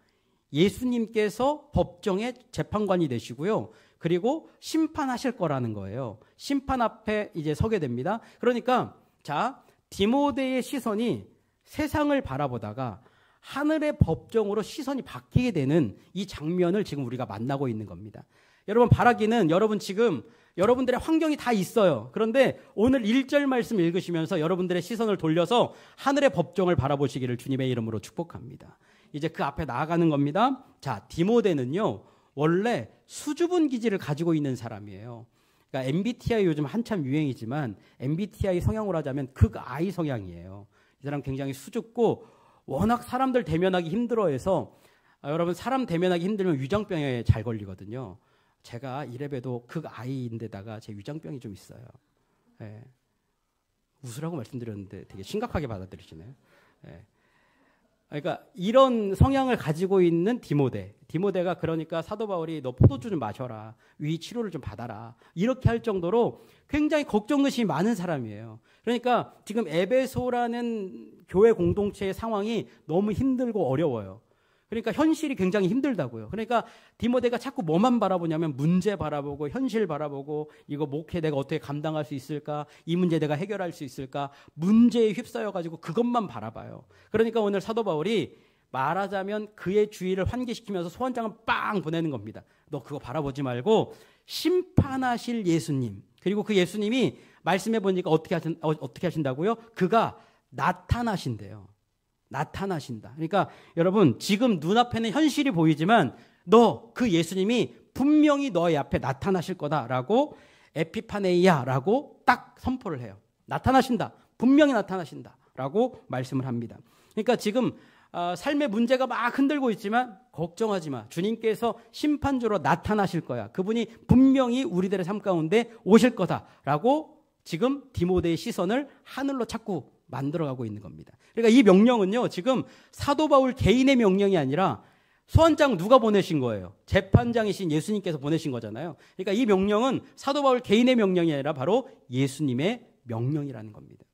예수님께서 법정의 재판관이 되시고요. 그리고 심판하실 거라는 거예요. 심판 앞에 이제 서게 됩니다. 그러니까 자, 디모데의 시선이 세상을 바라보다가 하늘의 법정으로 시선이 바뀌게 되는 이 장면을 지금 우리가 만나고 있는 겁니다. 여러분, 바라기는 여러분 지금 여러분들의 환경이 다 있어요. 그런데 오늘 1절 말씀 읽으시면서 여러분들의 시선을 돌려서 하늘의 법정을 바라보시기를 주님의 이름으로 축복합니다. 이제 그 앞에 나아가는 겁니다. 자, 디모데는요, 원래 수줍은 기질을 가지고 있는 사람이에요. 그러니까 MBTI 요즘 한참 유행이지만 MBTI 성향으로 하자면 극I 성향이에요. 이 사람 굉장히 수줍고 워낙 사람들 대면하기 힘들어해서 여러분, 사람 대면하기 힘들면 위장병에 잘 걸리거든요. 제가 이래봬도 극I인데다가 제 위장병이 좀 있어요. 예. 웃으라고 말씀드렸는데 되게 심각하게 받아들이시네요. 예. 그러니까 이런 성향을 가지고 있는 디모데가 그러니까 사도 바울이 너 포도주 좀 마셔라, 위 치료를 좀 받아라, 이렇게 할 정도로 굉장히 걱정 의심이 많은 사람이에요. 그러니까 지금 에베소라는 교회 공동체의 상황이 너무 힘들고 어려워요. 그러니까 현실이 굉장히 힘들다고요. 그러니까 디모데가 자꾸 뭐만 바라보냐면 문제 바라보고 현실 바라보고 이거 목회 내가 어떻게 감당할 수 있을까, 이 문제 내가 해결할 수 있을까, 문제에 휩싸여가지고 그것만 바라봐요. 그러니까 오늘 사도 바울이 말하자면 그의 주의를 환기시키면서 소환장을 빵 보내는 겁니다. 너 그거 바라보지 말고 심판하실 예수님, 그리고 그 예수님이 말씀해 보니까 어떻게 하신다고요? 그가 나타나신대요. 나타나신다. 그러니까 여러분, 지금 눈앞에는 현실이 보이지만 너 그 예수님이 분명히 너의 앞에 나타나실 거다라고 에피파네이아라고 딱 선포를 해요. 나타나신다. 분명히 나타나신다라고 말씀을 합니다. 그러니까 지금 삶의 문제가 막 흔들고 있지만 걱정하지 마. 주님께서 심판주로 나타나실 거야. 그분이 분명히 우리들의 삶 가운데 오실 거다라고 지금 디모데의 시선을 하늘로 자꾸 만들어가고 있는 겁니다. 그러니까 이 명령은요, 지금 사도 바울 개인의 명령이 아니라 소환장 누가 보내신 거예요? 재판장이신 예수님께서 보내신 거잖아요. 그러니까 이 명령은 사도 바울 개인의 명령이 아니라 바로 예수님의 명령이라는 겁니다.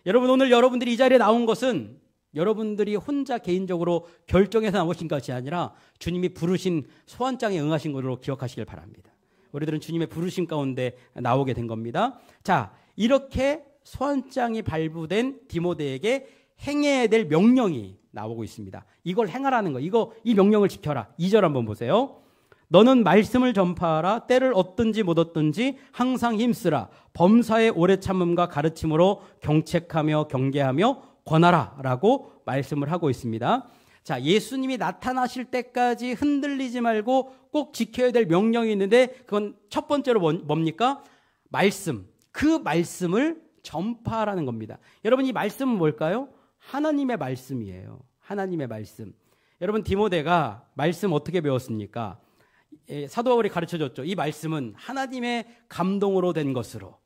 여러분, 오늘 여러분들이 이 자리에 나온 것은 여러분들이 혼자 개인적으로 결정해서 나오신 것이 아니라 주님이 부르신 소환장에 응하신 것으로 기억하시길 바랍니다. 우리들은 주님의 부르심 가운데 나오게 된 겁니다. 자, 이렇게 소환장이 발부된 디모데에게 행해야 될 명령이 나오고 있습니다. 이걸 행하라는 거, 이 명령을 지켜라. 2절 한번 보세요. 너는 말씀을 전파하라. 때를 얻든지 못 얻든지 항상 힘쓰라. 범사의 오래 참음과 가르침으로 경책하며 경계하며 권하라 라고 말씀을 하고 있습니다. 자, 예수님이 나타나실 때까지 흔들리지 말고 꼭 지켜야 될 명령이 있는데 그건 첫 번째로 뭡니까? 말씀. 그 말씀을 전파하라는 겁니다. 여러분, 이 말씀은 뭘까요? 하나님의 말씀이에요. 하나님의 말씀. 여러분, 디모데가 말씀 어떻게 배웠습니까? 사도 바울이 가르쳐줬죠. 이 말씀은 하나님의 감동으로 된 것으로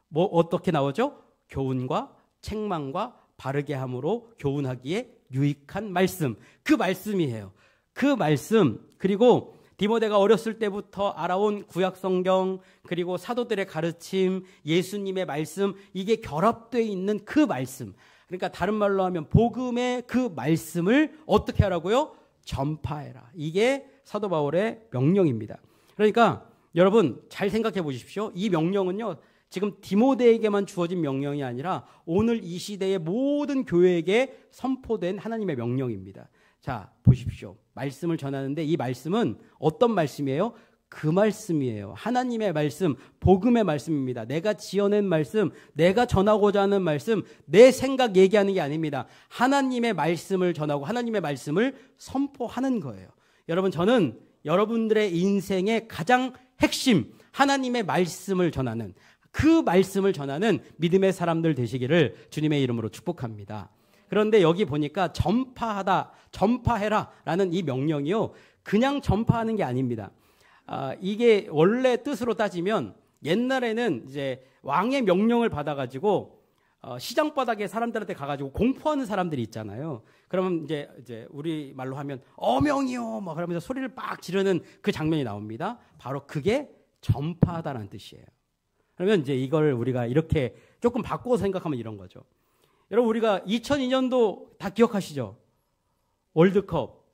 뭐 어떻게 나오죠? 교훈과 책망과 바르게 함으로 교훈하기에 유익한 말씀. 그 말씀이에요. 그 말씀. 그리고 디모데가 어렸을 때부터 알아온 구약 성경, 그리고 사도들의 가르침, 예수님의 말씀, 이게 결합되어 있는 그 말씀. 그러니까 다른 말로 하면 복음의 그 말씀을 어떻게 하라고요? 전파해라. 이게 사도 바울의 명령입니다. 그러니까 여러분 잘 생각해 보십시오. 이 명령은요, 지금 디모데에게만 주어진 명령이 아니라 오늘 이 시대의 모든 교회에게 선포된 하나님의 명령입니다. 자, 보십시오. 말씀을 전하는데 이 말씀은 어떤 말씀이에요? 그 말씀이에요. 하나님의 말씀, 복음의 말씀입니다. 내가 지어낸 말씀, 내가 전하고자 하는 말씀, 내 생각 얘기하는 게 아닙니다. 하나님의 말씀을 전하고 하나님의 말씀을 선포하는 거예요. 여러분, 저는 여러분들의 인생의 가장 핵심, 하나님의 말씀을 전하는, 그 말씀을 전하는 믿음의 사람들 되시기를 주님의 이름으로 축복합니다. 그런데 여기 보니까 전파하다, 전파해라 라는 이 명령이요, 그냥 전파하는 게 아닙니다. 이게 원래 뜻으로 따지면 옛날에는 이제 왕의 명령을 받아가지고 시장 바닥에 사람들한테 가가지고 공포하는 사람들이 있잖아요. 그러면 이제 우리 말로 하면 어명이요, 막 그러면서 소리를 빡 지르는 그 장면이 나옵니다. 바로 그게 전파하다라는 뜻이에요. 그러면 이제 이걸 우리가 이렇게 조금 바꿔서 생각하면 이런 거죠. 여러분, 우리가 2002년도 다 기억하시죠? 월드컵.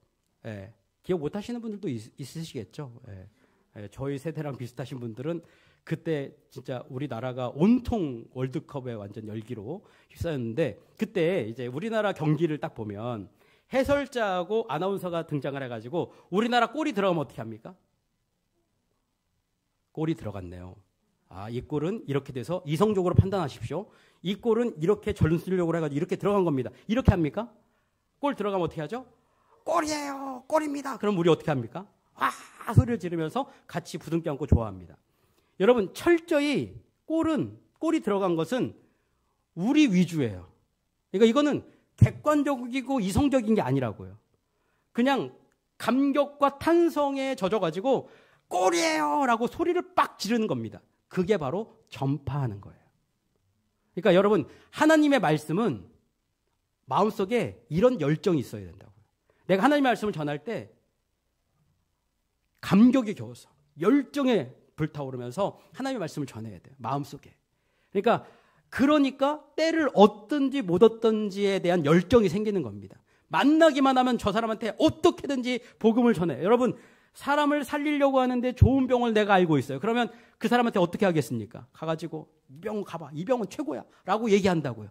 예, 기억 못 하시는 분들도 있으시겠죠. 저희 세대랑 비슷하신 분들은 그때 진짜 우리나라가 온통 월드컵에 완전 열기로 휩싸였는데, 그때 이제 우리나라 경기를 딱 보면 해설자하고 아나운서가 등장을 해가지고 우리나라 골이 들어가면 어떻게 합니까? 골이 들어갔네요. 이 골은 이렇게 돼서 이성적으로 판단하십시오. 이 골은 이렇게 전술력으로 해가지고 이렇게 들어간 겁니다. 이렇게 합니까? 골 들어가면 어떻게 하죠? 골이에요, 골입니다. 그럼 우리 어떻게 합니까? 와, 소리를 지르면서 같이 부둥켜 안고 좋아합니다. 여러분, 철저히 골이 들어간 것은 우리 위주예요. 그러니까 이거는 객관적이고 이성적인 게 아니라고요. 그냥 감격과 탄성에 젖어가지고 골이에요 라고 소리를 빡 지르는 겁니다. 그게 바로 전파하는 거예요. 그러니까 여러분, 하나님의 말씀은 마음속에 이런 열정이 있어야 된다고요. 내가 하나님의 말씀을 전할 때 감격이 겨워서 열정에 불타오르면서 하나님의 말씀을 전해야 돼요. 마음속에. 그러니까 때를 얻든지 못 얻든지에 대한 열정이 생기는 겁니다. 만나기만 하면 저 사람한테 어떻게든지 복음을 전해요. 여러분, 사람을 살리려고 하는데 좋은 병을 내가 알고 있어요. 그러면 그 사람한테 어떻게 하겠습니까? 가가지고 이 병 가봐. 이 병은 최고야 라고 얘기한다고요.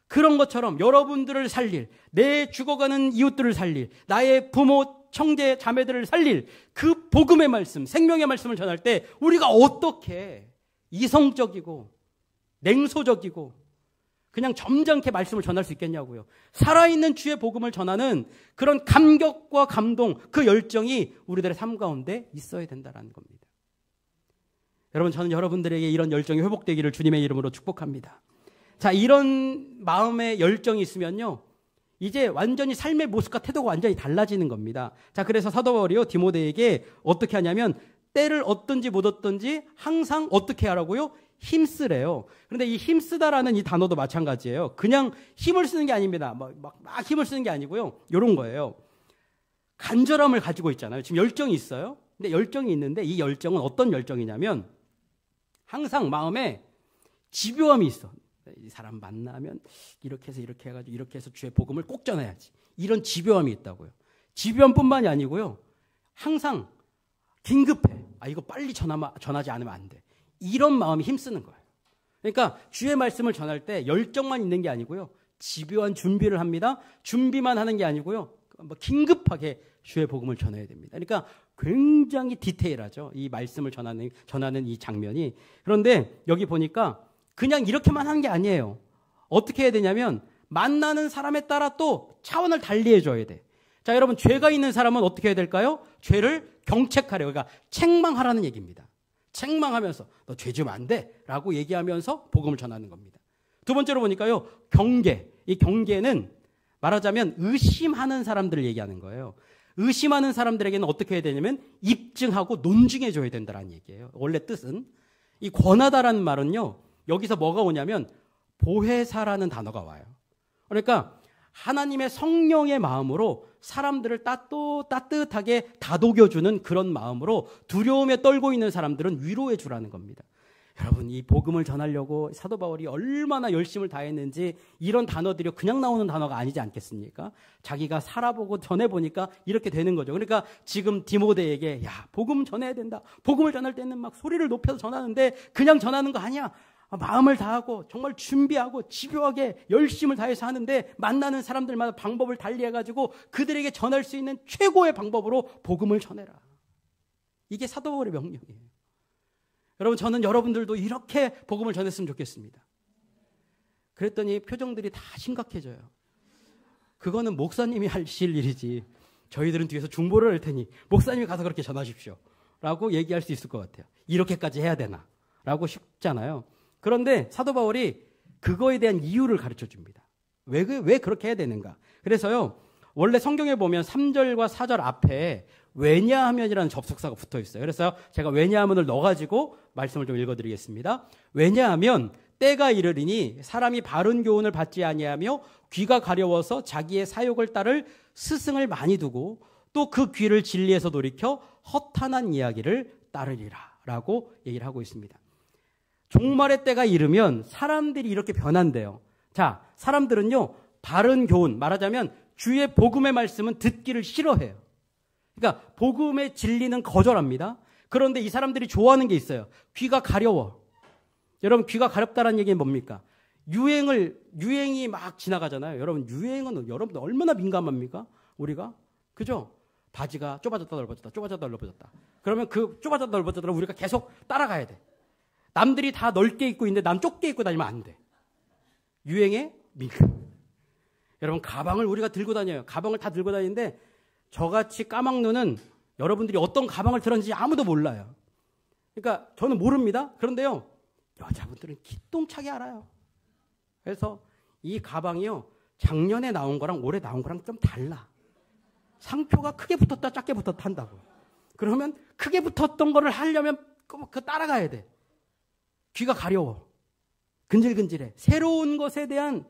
그런 것처럼 여러분들을 살릴, 내 죽어가는 이웃들을 살릴, 나의 부모, 형제, 자매들을 살릴 그 복음의 말씀, 생명의 말씀을 전할 때 우리가 어떻게 이성적이고 냉소적이고 그냥 점잖게 말씀을 전할 수 있겠냐고요. 살아있는 주의 복음을 전하는 그런 감격과 감동, 그 열정이 우리들의 삶 가운데 있어야 된다는 겁니다. 여러분, 저는 여러분들에게 이런 열정이 회복되기를 주님의 이름으로 축복합니다. 자, 이런 마음의 열정이 있으면요, 이제 완전히 삶의 모습과 태도가 완전히 달라지는 겁니다. 자, 그래서 사도 바울이요, 디모데에게 어떻게 하냐면 때를 얻든지 못 얻든지 항상 어떻게 하라고요? 힘쓰래요. 그런데 이 힘쓰다라는 이 단어도 마찬가지예요. 그냥 힘을 쓰는 게 아닙니다. 막 힘을 쓰는 게 아니고요. 이런 거예요. 간절함을 가지고 있잖아요. 지금 열정이 있어요. 근데 열정이 있는데 이 열정은 어떤 열정이냐면 항상 마음에 집요함이 있어. 이 사람 만나면 이렇게 해서 이렇게 해가지고 이렇게 해서 주의 복음을 꼭 전해야지. 이런 집요함이 있다고요. 집요함뿐만이 아니고요. 항상 긴급해. 이거 빨리 전하지 않으면 안 돼. 이런 마음이 힘쓰는 거예요. 그러니까 주의 말씀을 전할 때 열정만 있는 게 아니고요. 집요한 준비를 합니다. 준비만 하는 게 아니고요. 긴급하게 주의 복음을 전해야 됩니다. 그러니까 굉장히 디테일하죠. 이 말씀을 전하는 이 장면이. 그런데 여기 보니까 그냥 이렇게만 하는 게 아니에요. 어떻게 해야 되냐면 만나는 사람에 따라 또 차원을 달리 해줘야 돼. 자, 여러분, 죄가 있는 사람은 어떻게 해야 될까요? 죄를 경책하래요. 그러니까 책망하라는 얘기입니다. 책망하면서 너 죄 지으면 안 돼 라고 얘기하면서 복음을 전하는 겁니다. 두 번째로 보니까요, 경계. 이 경계는 말하자면 의심하는 사람들을 얘기하는 거예요. 의심하는 사람들에게는 어떻게 해야 되냐면 입증하고 논증해 줘야 된다는 얘기예요. 원래 뜻은. 이 권하다라는 말은요, 여기서 뭐가 오냐면 보혜사라는 단어가 와요. 그러니까 하나님의 성령의 마음으로 사람들을 따뜻하게 다독여주는 그런 마음으로 두려움에 떨고 있는 사람들은 위로해 주라는 겁니다. 여러분, 이 복음을 전하려고 사도 바울이 얼마나 열심을 다했는지 이런 단어들이 그냥 나오는 단어가 아니지 않겠습니까? 자기가 살아보고 전해보니까 이렇게 되는 거죠. 그러니까 지금 디모데에게 야, 복음 전해야 된다. 복음을 전할 때는 막 소리를 높여서 전하는데 그냥 전하는 거 아니야. 마음을 다하고 정말 준비하고 집요하게 열심을 다해서 하는데 만나는 사람들마다 방법을 달리해가지고 그들에게 전할 수 있는 최고의 방법으로 복음을 전해라. 이게 사도 바울의 명령이에요. 여러분, 저는 여러분들도 이렇게 복음을 전했으면 좋겠습니다. 그랬더니 표정들이 다 심각해져요. 그거는 목사님이 하실 일이지. 저희들은 뒤에서 중보를 할 테니 목사님이 가서 그렇게 전하십시오. 라고 얘기할 수 있을 것 같아요. 이렇게까지 해야 되나? 라고 쉽잖아요. 그런데 사도 바울이 그거에 대한 이유를 가르쳐 줍니다. 왜 그렇게 해야 되는가? 그래서요, 원래 성경에 보면 3절과 4절 앞에 왜냐하면이라는 접속사가 붙어 있어요. 그래서 제가 왜냐하면을 넣어가지고 말씀을 좀 읽어드리겠습니다. 왜냐하면 때가 이르리니 사람이 바른 교훈을 받지 아니하며 귀가 가려워서 자기의 사욕을 따를 스승을 많이 두고 또 그 귀를 진리에서 돌이켜 허탄한 이야기를 따르리라 라고 얘기를 하고 있습니다. 종말의 때가 이르면 사람들이 이렇게 변한대요. 자, 사람들은요, 바른 교훈, 말하자면 주의 복음의 말씀은 듣기를 싫어해요. 그러니까 복음의 진리는 거절합니다. 그런데 이 사람들이 좋아하는 게 있어요. 귀가 가려워. 여러분, 귀가 가렵다는 얘기는 뭡니까? 유행이 막 지나가잖아요. 여러분, 유행은 여러분들 얼마나 민감합니까? 우리가? 그죠? 바지가 좁아졌다 넓어졌다, 좁아졌다 넓어졌다. 그러면 그 좁아졌다 넓어졌다 우리가 계속 따라가야 돼. 남들이 다 넓게 입고 있는데 난 좁게 입고 다니면 안 돼. 유행에 민감. 여러분, 가방을 우리가 들고 다녀요. 가방을 다 들고 다니는데 저같이 까막눈은 여러분들이 어떤 가방을 들었는지 아무도 몰라요. 그러니까 저는 모릅니다. 그런데요, 여자분들은 기똥차게 알아요. 그래서 이 가방이요, 작년에 나온 거랑 올해 나온 거랑 좀 달라. 상표가 크게 붙었다 작게 붙었다 한다고. 그러면 크게 붙었던 거를 하려면 그 따라가야 돼. 귀가 가려워. 근질근질해. 새로운 것에 대한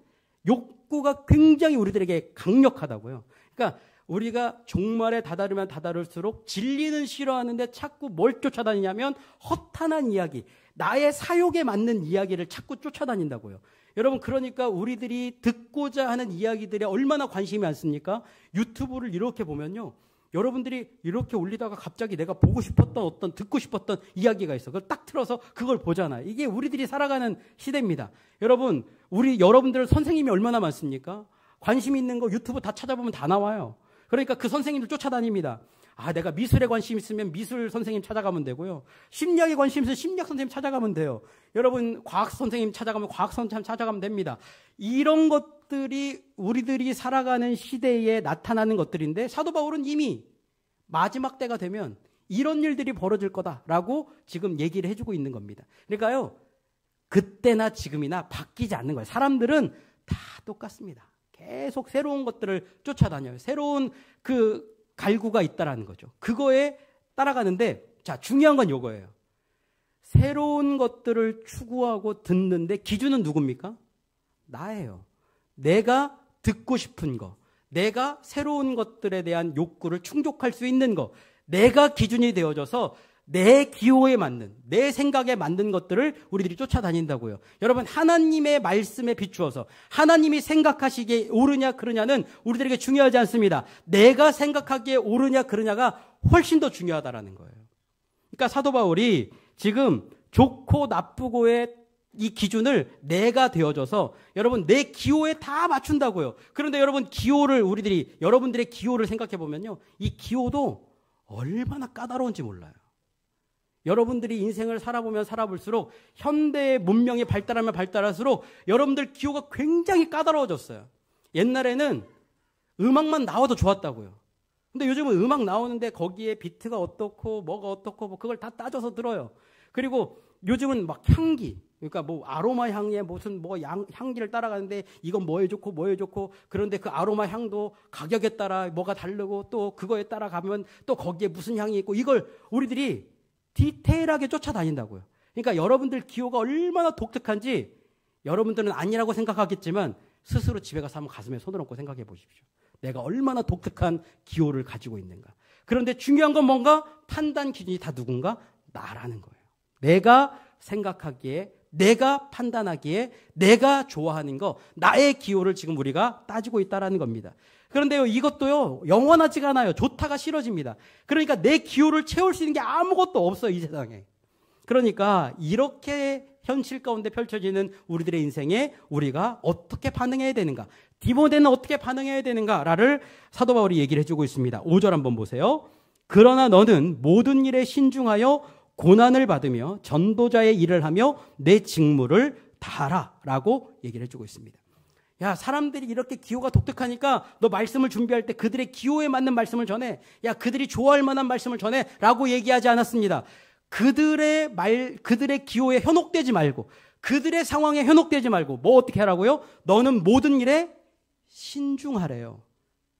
욕구가 굉장히 우리들에게 강력하다고요. 그러니까 우리가 종말에 다다르면 다다를수록 진리는 싫어하는데 자꾸 뭘 쫓아다니냐면 허탄한 이야기, 나의 사욕에 맞는 이야기를 자꾸 쫓아다닌다고요. 여러분, 그러니까 우리들이 듣고자 하는 이야기들에 얼마나 관심이 많습니까? 유튜브를 이렇게 보면요, 여러분들이 이렇게 올리다가 갑자기 내가 보고 싶었던 듣고 싶었던 이야기가 있어. 그걸 딱 틀어서 그걸 보잖아요. 이게 우리들이 살아가는 시대입니다. 여러분들 선생님이 얼마나 많습니까? 관심 있는 거 유튜브 다 찾아보면 다 나와요. 그러니까 그 선생님들 쫓아다닙니다. 내가 미술에 관심 있으면 미술 선생님 찾아가면 되고요. 심리학에 관심 있으면 심리학 선생님 찾아가면 돼요. 여러분, 과학 선생님 찾아가면 과학 선생님 찾아가면 됩니다. 이런 것들이 우리들이 살아가는 시대에 나타나는 것들인데 사도 바울은 이미 마지막 때가 되면 이런 일들이 벌어질 거다라고 지금 얘기를 해주고 있는 겁니다. 그러니까요, 그때나 지금이나 바뀌지 않는 거예요. 사람들은 다 똑같습니다. 계속 새로운 것들을 쫓아다녀요. 새로운 그 갈구가 있다라는 거죠. 그거에 따라가는데, 자, 중요한 건 이거예요. 새로운 것들을 추구하고 듣는데 기준은 누굽니까? 나예요. 내가 듣고 싶은 거, 내가 새로운 것들에 대한 욕구를 충족할 수 있는 거, 내가 기준이 되어져서 내 기호에 맞는, 내 생각에 맞는 것들을 우리들이 쫓아다닌다고요. 여러분, 하나님의 말씀에 비추어서 하나님이 생각하시기에 옳으냐 그르냐는 우리들에게 중요하지 않습니다. 내가 생각하기에 옳으냐 그르냐가 훨씬 더 중요하다라는 거예요. 그러니까 사도 바울이 지금 좋고 나쁘고의 이 기준을 내가 되어져서 여러분 내 기호에 다 맞춘다고요. 그런데 여러분, 여러분들의 기호를 생각해 보면요, 이 기호도 얼마나 까다로운지 몰라요. 여러분들이 인생을 살아보면 살아볼수록 현대의 문명이 발달하면 발달할수록 여러분들 기호가 굉장히 까다로워졌어요. 옛날에는 음악만 나와도 좋았다고요. 근데 요즘은 음악 나오는데 거기에 비트가 어떻고 뭐가 어떻고 뭐 그걸 다 따져서 들어요. 그리고 요즘은 막 향기, 그러니까 뭐 아로마 향에 무슨 뭐 향기를 따라가는데 이건 뭐에 좋고 그런데 그 아로마 향도 가격에 따라 뭐가 다르고 또 그거에 따라 가면 또 거기에 무슨 향이 있고, 이걸 우리들이 디테일하게 쫓아다닌다고요. 그러니까 여러분들 기호가 얼마나 독특한지 여러분들은 아니라고 생각하겠지만 스스로 집에 가서 한번 가슴에 손을 얹고 생각해 보십시오. 내가 얼마나 독특한 기호를 가지고 있는가. 그런데 중요한 건 뭔가? 판단 기준이 다 누군가? 나라는 거예요. 내가 생각하기에, 내가 판단하기에, 내가 좋아하는 거, 나의 기호를 지금 우리가 따지고 있다는 겁니다. 그런데요, 이것도요, 영원하지가 않아요. 좋다가 싫어집니다. 그러니까 내 기호를 채울 수 있는 게 아무것도 없어요, 이 세상에. 그러니까 이렇게 현실 가운데 펼쳐지는 우리들의 인생에 우리가 어떻게 반응해야 되는가, 디모데는 어떻게 반응해야 되는가를 사도 바울이 얘기를 해주고 있습니다. 5절 한번 보세요. 그러나 너는 모든 일에 신중하여 고난을 받으며 전도자의 일을 하며 내 직무를 다하라 라고 얘기를 해주고 있습니다. 야, 사람들이 이렇게 기호가 독특하니까 너 말씀을 준비할 때 그들의 기호에 맞는 말씀을 전해. 야, 그들이 좋아할 만한 말씀을 전해 라고 얘기하지 않았습니다. 그들의 기호에 현혹되지 말고, 그들의 상황에 현혹되지 말고, 뭐 어떻게 하라고요? 너는 모든 일에 신중하래요.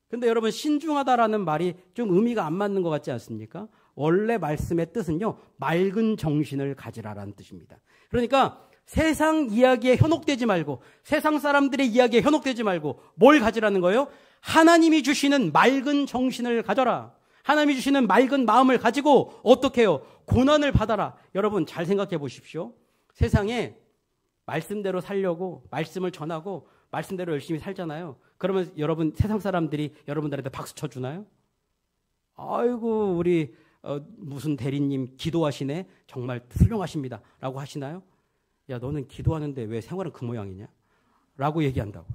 근데 여러분, 신중하다라는 말이 좀 의미가 안 맞는 것 같지 않습니까? 원래 말씀의 뜻은요, 맑은 정신을 가지라라는 뜻입니다. 그러니까 세상 이야기에 현혹되지 말고, 세상 사람들의 이야기에 현혹되지 말고 뭘 가지라는 거예요? 하나님이 주시는 맑은 정신을 가져라. 하나님이 주시는 맑은 마음을 가지고 어떻게 해요? 고난을 받아라. 여러분 잘 생각해 보십시오. 세상에 말씀대로 살려고 말씀을 전하고 말씀대로 열심히 살잖아요. 그러면 여러분, 세상 사람들이 여러분들한테 박수 쳐주나요? 아이고, 우리 무슨 대리님 기도하시네, 정말 훌륭하십니다 라고 하시나요? 야, 너는 기도하는데 왜 생활은 그 모양이냐? 라고 얘기한다고.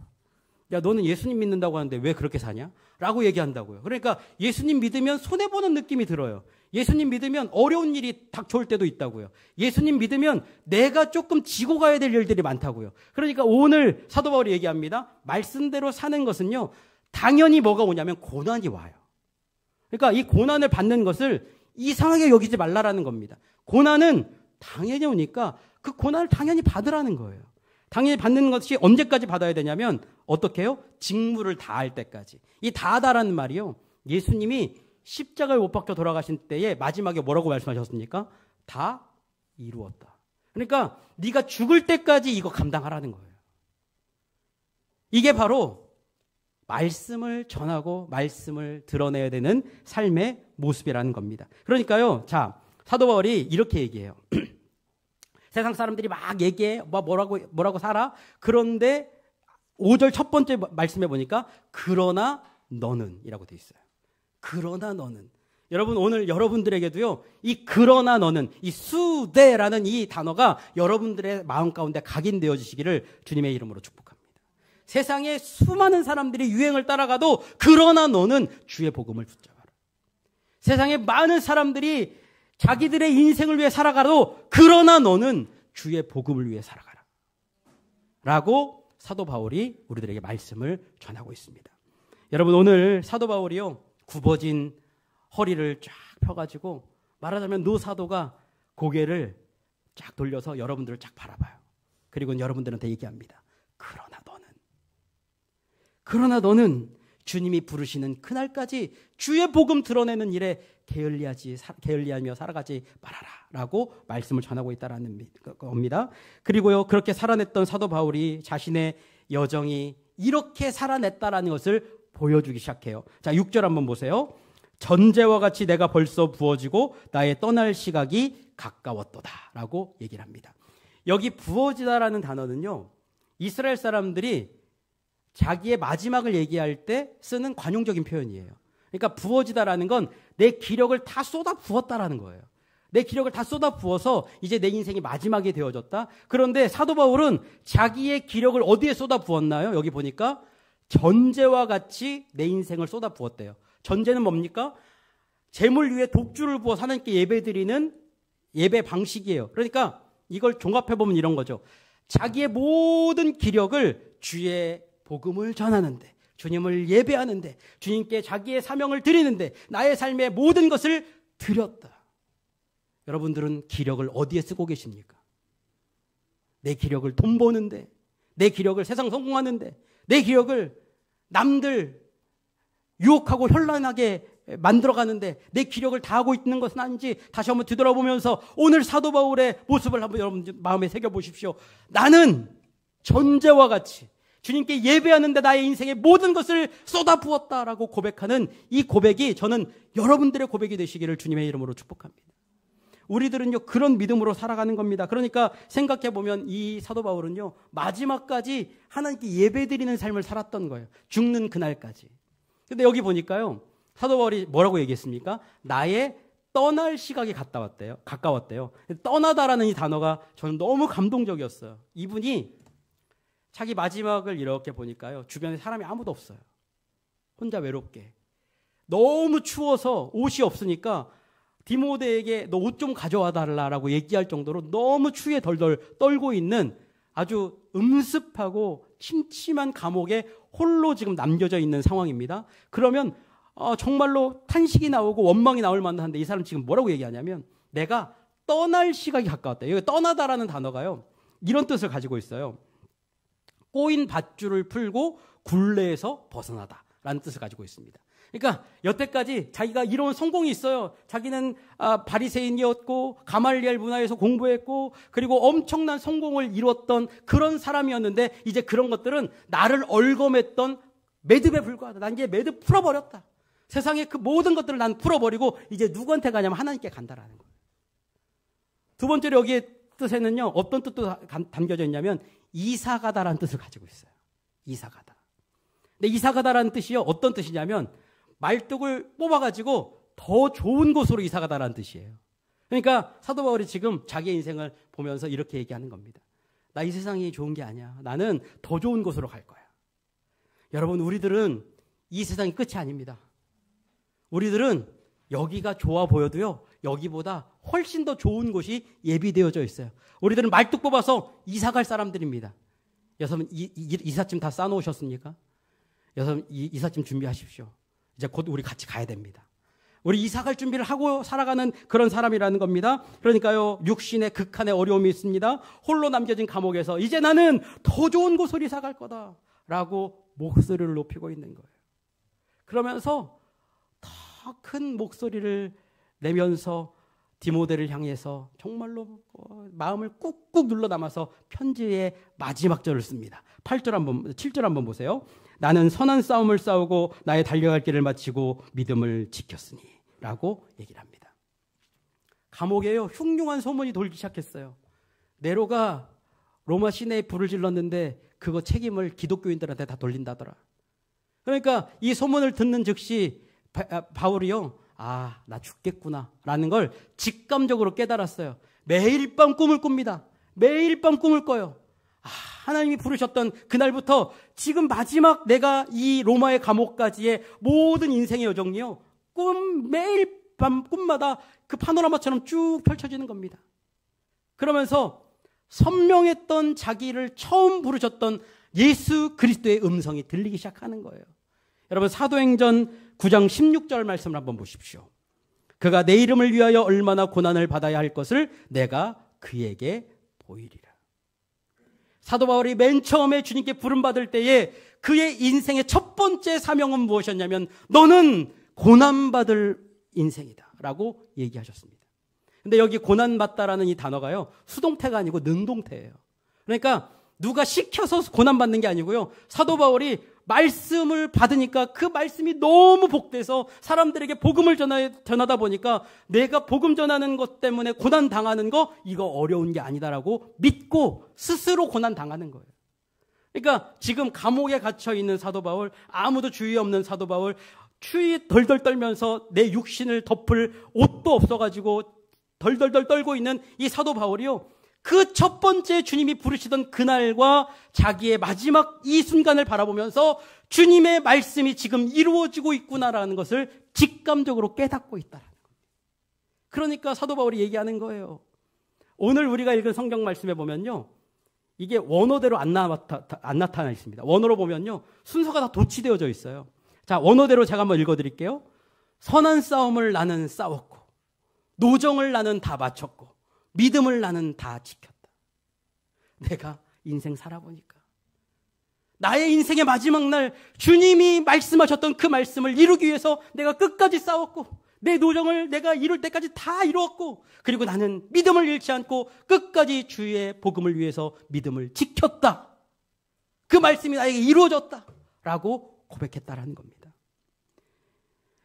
야, 너는 예수님 믿는다고 하는데 왜 그렇게 사냐? 라고 얘기한다고요. 그러니까 예수님 믿으면 손해보는 느낌이 들어요. 예수님 믿으면 어려운 일이 닥쳐올 때도 있다고요. 예수님 믿으면 내가 조금 지고 가야 될 일들이 많다고요. 그러니까 오늘 사도 바울이 얘기합니다. 말씀대로 사는 것은요, 당연히 뭐가 오냐면 고난이 와요. 그러니까 이 고난을 받는 것을 이상하게 여기지 말라라는 겁니다. 고난은 당연히 오니까 그 고난을 당연히 받으라는 거예요. 당연히 받는 것이 언제까지 받아야 되냐면 어떻게 해요? 직무를 다할 때까지. 이 다하다라는 말이요, 예수님이 십자가에 못 박혀 돌아가신 때에 마지막에 뭐라고 말씀하셨습니까? 다 이루었다. 그러니까 네가 죽을 때까지 이거 감당하라는 거예요. 이게 바로 말씀을 전하고 말씀을 드러내야 되는 삶의 모습이라는 겁니다. 그러니까요, 자, 사도 바울이 이렇게 얘기해요. 세상 사람들이 막 얘기해, 뭐라고 살아? 그런데 5절 첫 번째 말씀해 보니까 그러나 너는 이라고 돼 있어요. 그러나 너는. 여러분, 오늘 여러분들에게도요, 이 그러나 너는, 이 수대라는 이 단어가 여러분들의 마음 가운데 각인되어 주시기를 주님의 이름으로 축복합니다. 세상에 수많은 사람들이 유행을 따라가도 그러나 너는 주의 복음을 붙잡아라. 세상에 많은 사람들이 자기들의 인생을 위해 살아가도 그러나 너는 주의 복음을 위해 살아가라 라고 사도 바울이 우리들에게 말씀을 전하고 있습니다. 여러분, 오늘 사도 바울이요, 굽어진 허리를 쫙 펴가지고 말하자면 노 사도가 고개를 쫙 돌려서 여러분들을 쫙 바라봐요. 그리고 여러분들한테 얘기합니다. 그러나 너는 주님이 부르시는 그날까지 주의 복음 드러내는 일에 게을리하며 살아가지 말아라 라고 말씀을 전하고 있다는 겁니다. 그리고요, 그렇게 살아냈던 사도 바울이 자신의 여정이 이렇게 살아냈다라는 것을 보여주기 시작해요. 자, 6절 한번 보세요. 전제와 같이 내가 벌써 부어지고 나의 떠날 시각이 가까웠도다 라고 얘기를 합니다. 여기 부어지다라는 단어는요, 이스라엘 사람들이 자기의 마지막을 얘기할 때 쓰는 관용적인 표현이에요. 그러니까 부어지다라는 건 내 기력을 다 쏟아 부었다라는 거예요. 내 기력을 다 쏟아 부어서 이제 내 인생이 마지막이 되어졌다. 그런데 사도 바울은 자기의 기력을 어디에 쏟아 부었나요? 여기 보니까 전제와 같이 내 인생을 쏟아 부었대요. 전제는 뭡니까? 재물 위에 독주를 부어서 하나님께 예배드리는 예배 방식이에요. 그러니까 이걸 종합해보면 이런 거죠. 자기의 모든 기력을 주의 복음을 전하는데, 주님을 예배하는데, 주님께 자기의 사명을 드리는데, 나의 삶의 모든 것을 드렸다. 여러분들은 기력을 어디에 쓰고 계십니까? 내 기력을 돈 버는데, 내 기력을 세상 성공하는데, 내 기력을 남들 유혹하고 현란하게 만들어가는데 내 기력을 다하고 있는 것은 아닌지 다시 한번 뒤돌아보면서 오늘 사도 바울의 모습을 한번 여러분 마음에 새겨보십시오. 나는 전제와 같이 주님께 예배하는데 나의 인생의 모든 것을 쏟아부었다라고 고백하는 이 고백이 저는 여러분들의 고백이 되시기를 주님의 이름으로 축복합니다. 우리들은요 그런 믿음으로 살아가는 겁니다. 그러니까 생각해 보면 이 사도 바울은요 마지막까지 하나님께 예배드리는 삶을 살았던 거예요. 죽는 그날까지. 근데 여기 보니까요 사도 바울이 뭐라고 얘기했습니까? 나의 떠날 시각이 가까웠대요. 떠나다라는 이 단어가 저는 너무 감동적이었어요. 이분이 자기 마지막을 이렇게 보니까요 주변에 사람이 아무도 없어요. 혼자 외롭게. 너무 추워서 옷이 없으니까 디모데에게 너 옷 좀 가져와 달라라고 얘기할 정도로 너무 추위에 덜덜 떨고 있는 아주 음습하고 침침한 감옥에 홀로 지금 남겨져 있는 상황입니다. 그러면 정말로 탄식이 나오고 원망이 나올 만한데 이 사람 지금 뭐라고 얘기하냐면 내가 떠날 시각이 가까웠다. 여기 떠나다라는 단어가요 이런 뜻을 가지고 있어요. 꼬인 밧줄을 풀고 굴레에서 벗어나다라는 뜻을 가지고 있습니다. 그러니까 여태까지 자기가 이런 성공이 있어요. 자기는 바리새인이었고 가말리엘 문화에서 공부했고 그리고 엄청난 성공을 이뤘던 그런 사람이었는데 이제 그런 것들은 나를 얼검했던 매듭에 불과하다. 난 이제 매듭 풀어버렸다. 세상의 그 모든 것들을 난 풀어버리고 이제 누구한테 가냐면 하나님께 간다라는 거예요. 두 번째로 여기에 뜻에는요 어떤 뜻도 담겨져 있냐면 이사가다라는 뜻을 가지고 있어요. 이사가다. 근데 이사가다라는 뜻이요 어떤 뜻이냐면 말뚝을 뽑아가지고 더 좋은 곳으로 이사가다라는 뜻이에요. 그러니까 사도 바울이 지금 자기의 인생을 보면서 이렇게 얘기하는 겁니다. 나 이 세상이 좋은 게 아니야. 나는 더 좋은 곳으로 갈 거야. 여러분 우리들은 이 세상이 끝이 아닙니다. 우리들은 여기가 좋아 보여도요 여기보다 훨씬 더 좋은 곳이 예비되어져 있어요. 우리들은 말뚝 뽑아서 이사 갈 사람들입니다. 여러분 이삿짐 다 싸놓으셨습니까? 여러분 이삿짐 준비하십시오. 이제 곧 우리 같이 가야 됩니다. 우리 이사 갈 준비를 하고 살아가는 그런 사람이라는 겁니다. 그러니까요 육신의 극한의 어려움이 있습니다. 홀로 남겨진 감옥에서 이제 나는 더 좋은 곳으로 이사 갈 거다 라고 목소리를 높이고 있는 거예요. 그러면서 더 큰 목소리를 내면서 디모데를 향해서 정말로 마음을 꾹꾹 눌러 담아서 편지의 마지막 절을 씁니다. 7절 한번 보세요. 나는 선한 싸움을 싸우고 나의 달려갈 길을 마치고 믿음을 지켰으니 라고 얘기를 합니다. 감옥에요 흉흉한 소문이 돌기 시작했어요. 네로가 로마 시내에 불을 질렀는데 그거 책임을 기독교인들한테 다 돌린다더라. 그러니까 이 소문을 듣는 즉시 바울이요 나 죽겠구나 라는 걸 직감적으로 깨달았어요. 매일 밤 꿈을 꿉니다. 매일 밤 꿈을 꿔요. 하나님이 부르셨던 그날부터 지금 마지막 내가 이 로마의 감옥까지의 모든 인생의 여정이요 매일 밤 꿈마다 그 파노라마처럼 쭉 펼쳐지는 겁니다. 그러면서 선명했던 자기를 처음 부르셨던 예수 그리스도의 음성이 들리기 시작하는 거예요. 여러분 사도행전 9장 16절 말씀을 한번 보십시오. 그가 내 이름을 위하여 얼마나 고난을 받아야 할 것을 내가 그에게 보이리라. 사도 바울이 맨 처음에 주님께 부름받을 때에 그의 인생의 첫 번째 사명은 무엇이었냐면 너는 고난받을 인생이다 라고 얘기하셨습니다. 근데 여기 고난받다라는 이 단어가요 수동태가 아니고 능동태예요. 그러니까 누가 시켜서 고난받는 게 아니고요 사도 바울이 말씀을 받으니까 그 말씀이 너무 복돼서 사람들에게 복음을 전하다 보니까 내가 복음 전하는 것 때문에 고난당하는 거 이거 어려운 게 아니다라고 믿고 스스로 고난당하는 거예요. 그러니까 지금 감옥에 갇혀있는 사도 바울, 아무도 주위 없는 사도 바울, 추위 덜덜 떨면서 내 육신을 덮을 옷도 없어가지고 덜덜덜 떨고 있는 이 사도 바울이요 그 첫 번째 주님이 부르시던 그날과 자기의 마지막 이 순간을 바라보면서 주님의 말씀이 지금 이루어지고 있구나라는 것을 직감적으로 깨닫고 있다라는 겁니다. 그러니까 사도 바울이 얘기하는 거예요. 오늘 우리가 읽은 성경 말씀에 보면요 이게 원어대로 안 나타나 있습니다. 원어로 보면요 순서가 다 도치되어져 있어요. 자, 원어대로 제가 한번 읽어드릴게요. 선한 싸움을 나는 싸웠고 노정을 나는 다 마쳤고 믿음을 나는 다 지켰다. 내가 인생 살아보니까 나의 인생의 마지막 날 주님이 말씀하셨던 그 말씀을 이루기 위해서 내가 끝까지 싸웠고 내 노정을 내가 이룰 때까지 다 이루었고 그리고 나는 믿음을 잃지 않고 끝까지 주의 복음을 위해서 믿음을 지켰다. 그 말씀이 나에게 이루어졌다 라고 고백했다라는 겁니다.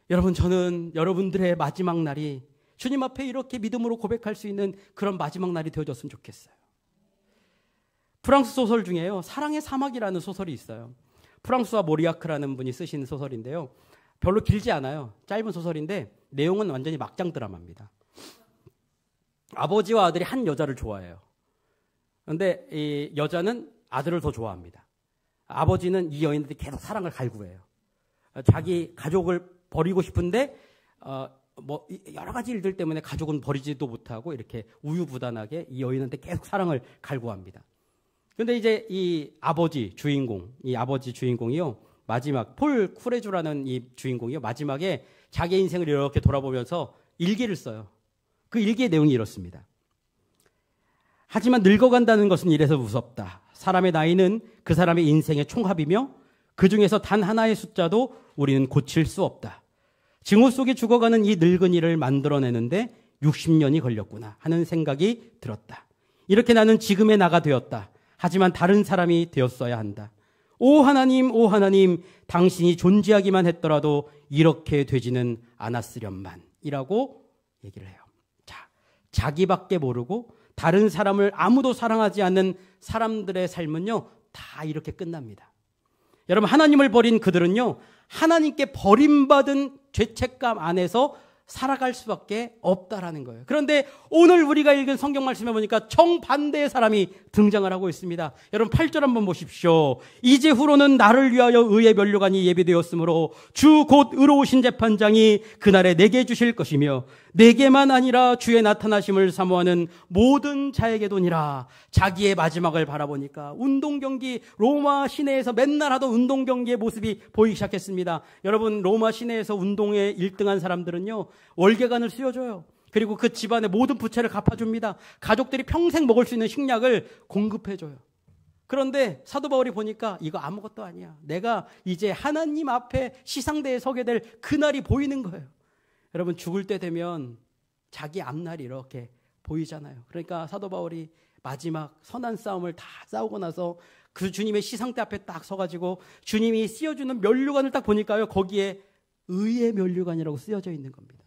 여러분 저는 여러분들의 마지막 날이 주님 앞에 이렇게 믿음으로 고백할 수 있는 그런 마지막 날이 되어졌으면 좋겠어요. 프랑스 소설 중에요, 사랑의 사막이라는 소설이 있어요. 프랑스와 모리아크라는 분이 쓰신 소설인데요. 별로 길지 않아요. 짧은 소설인데 내용은 완전히 막장 드라마입니다. 아버지와 아들이 한 여자를 좋아해요. 그런데 이 여자는 아들을 더 좋아합니다. 아버지는 이 여인한테 계속 사랑을 갈구해요. 자기 가족을 버리고 싶은데 여러 가지 일들 때문에 가족은 버리지도 못하고 이렇게 우유부단하게 이 여인한테 계속 사랑을 갈구합니다. 그런데 이제 이 아버지 주인공이요, 마지막 폴 쿠레주라는 이 주인공이요, 마지막에 자기 인생을 이렇게 돌아보면서 일기를 써요. 그 일기의 내용이 이렇습니다. 하지만 늙어간다는 것은 이래서 무섭다. 사람의 나이는 그 사람의 인생의 총합이며 그 중에서 단 하나의 숫자도 우리는 고칠 수 없다. 징후 속에 죽어가는 이 늙은이를 만들어내는데 60년이 걸렸구나 하는 생각이 들었다. 이렇게 나는 지금의 나가 되었다. 하지만 다른 사람이 되었어야 한다. 오 하나님, 오 하나님, 당신이 존재하기만 했더라도 이렇게 되지는 않았으련만 이라고 얘기를 해요. 자, 자기밖에 모르고 다른 사람을 아무도 사랑하지 않는 사람들의 삶은요, 다 이렇게 끝납니다. 여러분, 하나님을 버린 그들은요, 하나님께 버림받은 죄책감 안에서 살아갈 수밖에 없다라는 거예요. 그런데 오늘 우리가 읽은 성경 말씀에 보니까 정반대의 사람이 등장을 하고 있습니다. 여러분 8절 한번 보십시오. 이제 후로는 나를 위하여 의의 면류관이 예비되었으므로 주 곧 의로우신 재판장이 그날에 내게 주실 것이며 내게만 아니라 주의 나타나심을 사모하는 모든 자에게도니라. 자기의 마지막을 바라보니까 운동경기, 로마 시내에서 맨날 하던 운동경기의 모습이 보이기 시작했습니다. 여러분, 로마 시내에서 운동에 1등한 사람들은요, 월계관을 씌워줘요. 그리고 그 집안의 모든 부채를 갚아줍니다. 가족들이 평생 먹을 수 있는 식량을 공급해줘요. 그런데 사도 바울이 보니까 이거 아무것도 아니야. 내가 이제 하나님 앞에 시상대에 서게 될 그날이 보이는 거예요. 여러분, 죽을 때 되면 자기 앞날이 이렇게 보이잖아요. 그러니까 사도 바울이 마지막 선한 싸움을 다 싸우고 나서 그 주님의 시상대 앞에 딱 서가지고 주님이 씌워주는 면류관을 딱 보니까요, 거기에 의의 면류관이라고 쓰여져 있는 겁니다.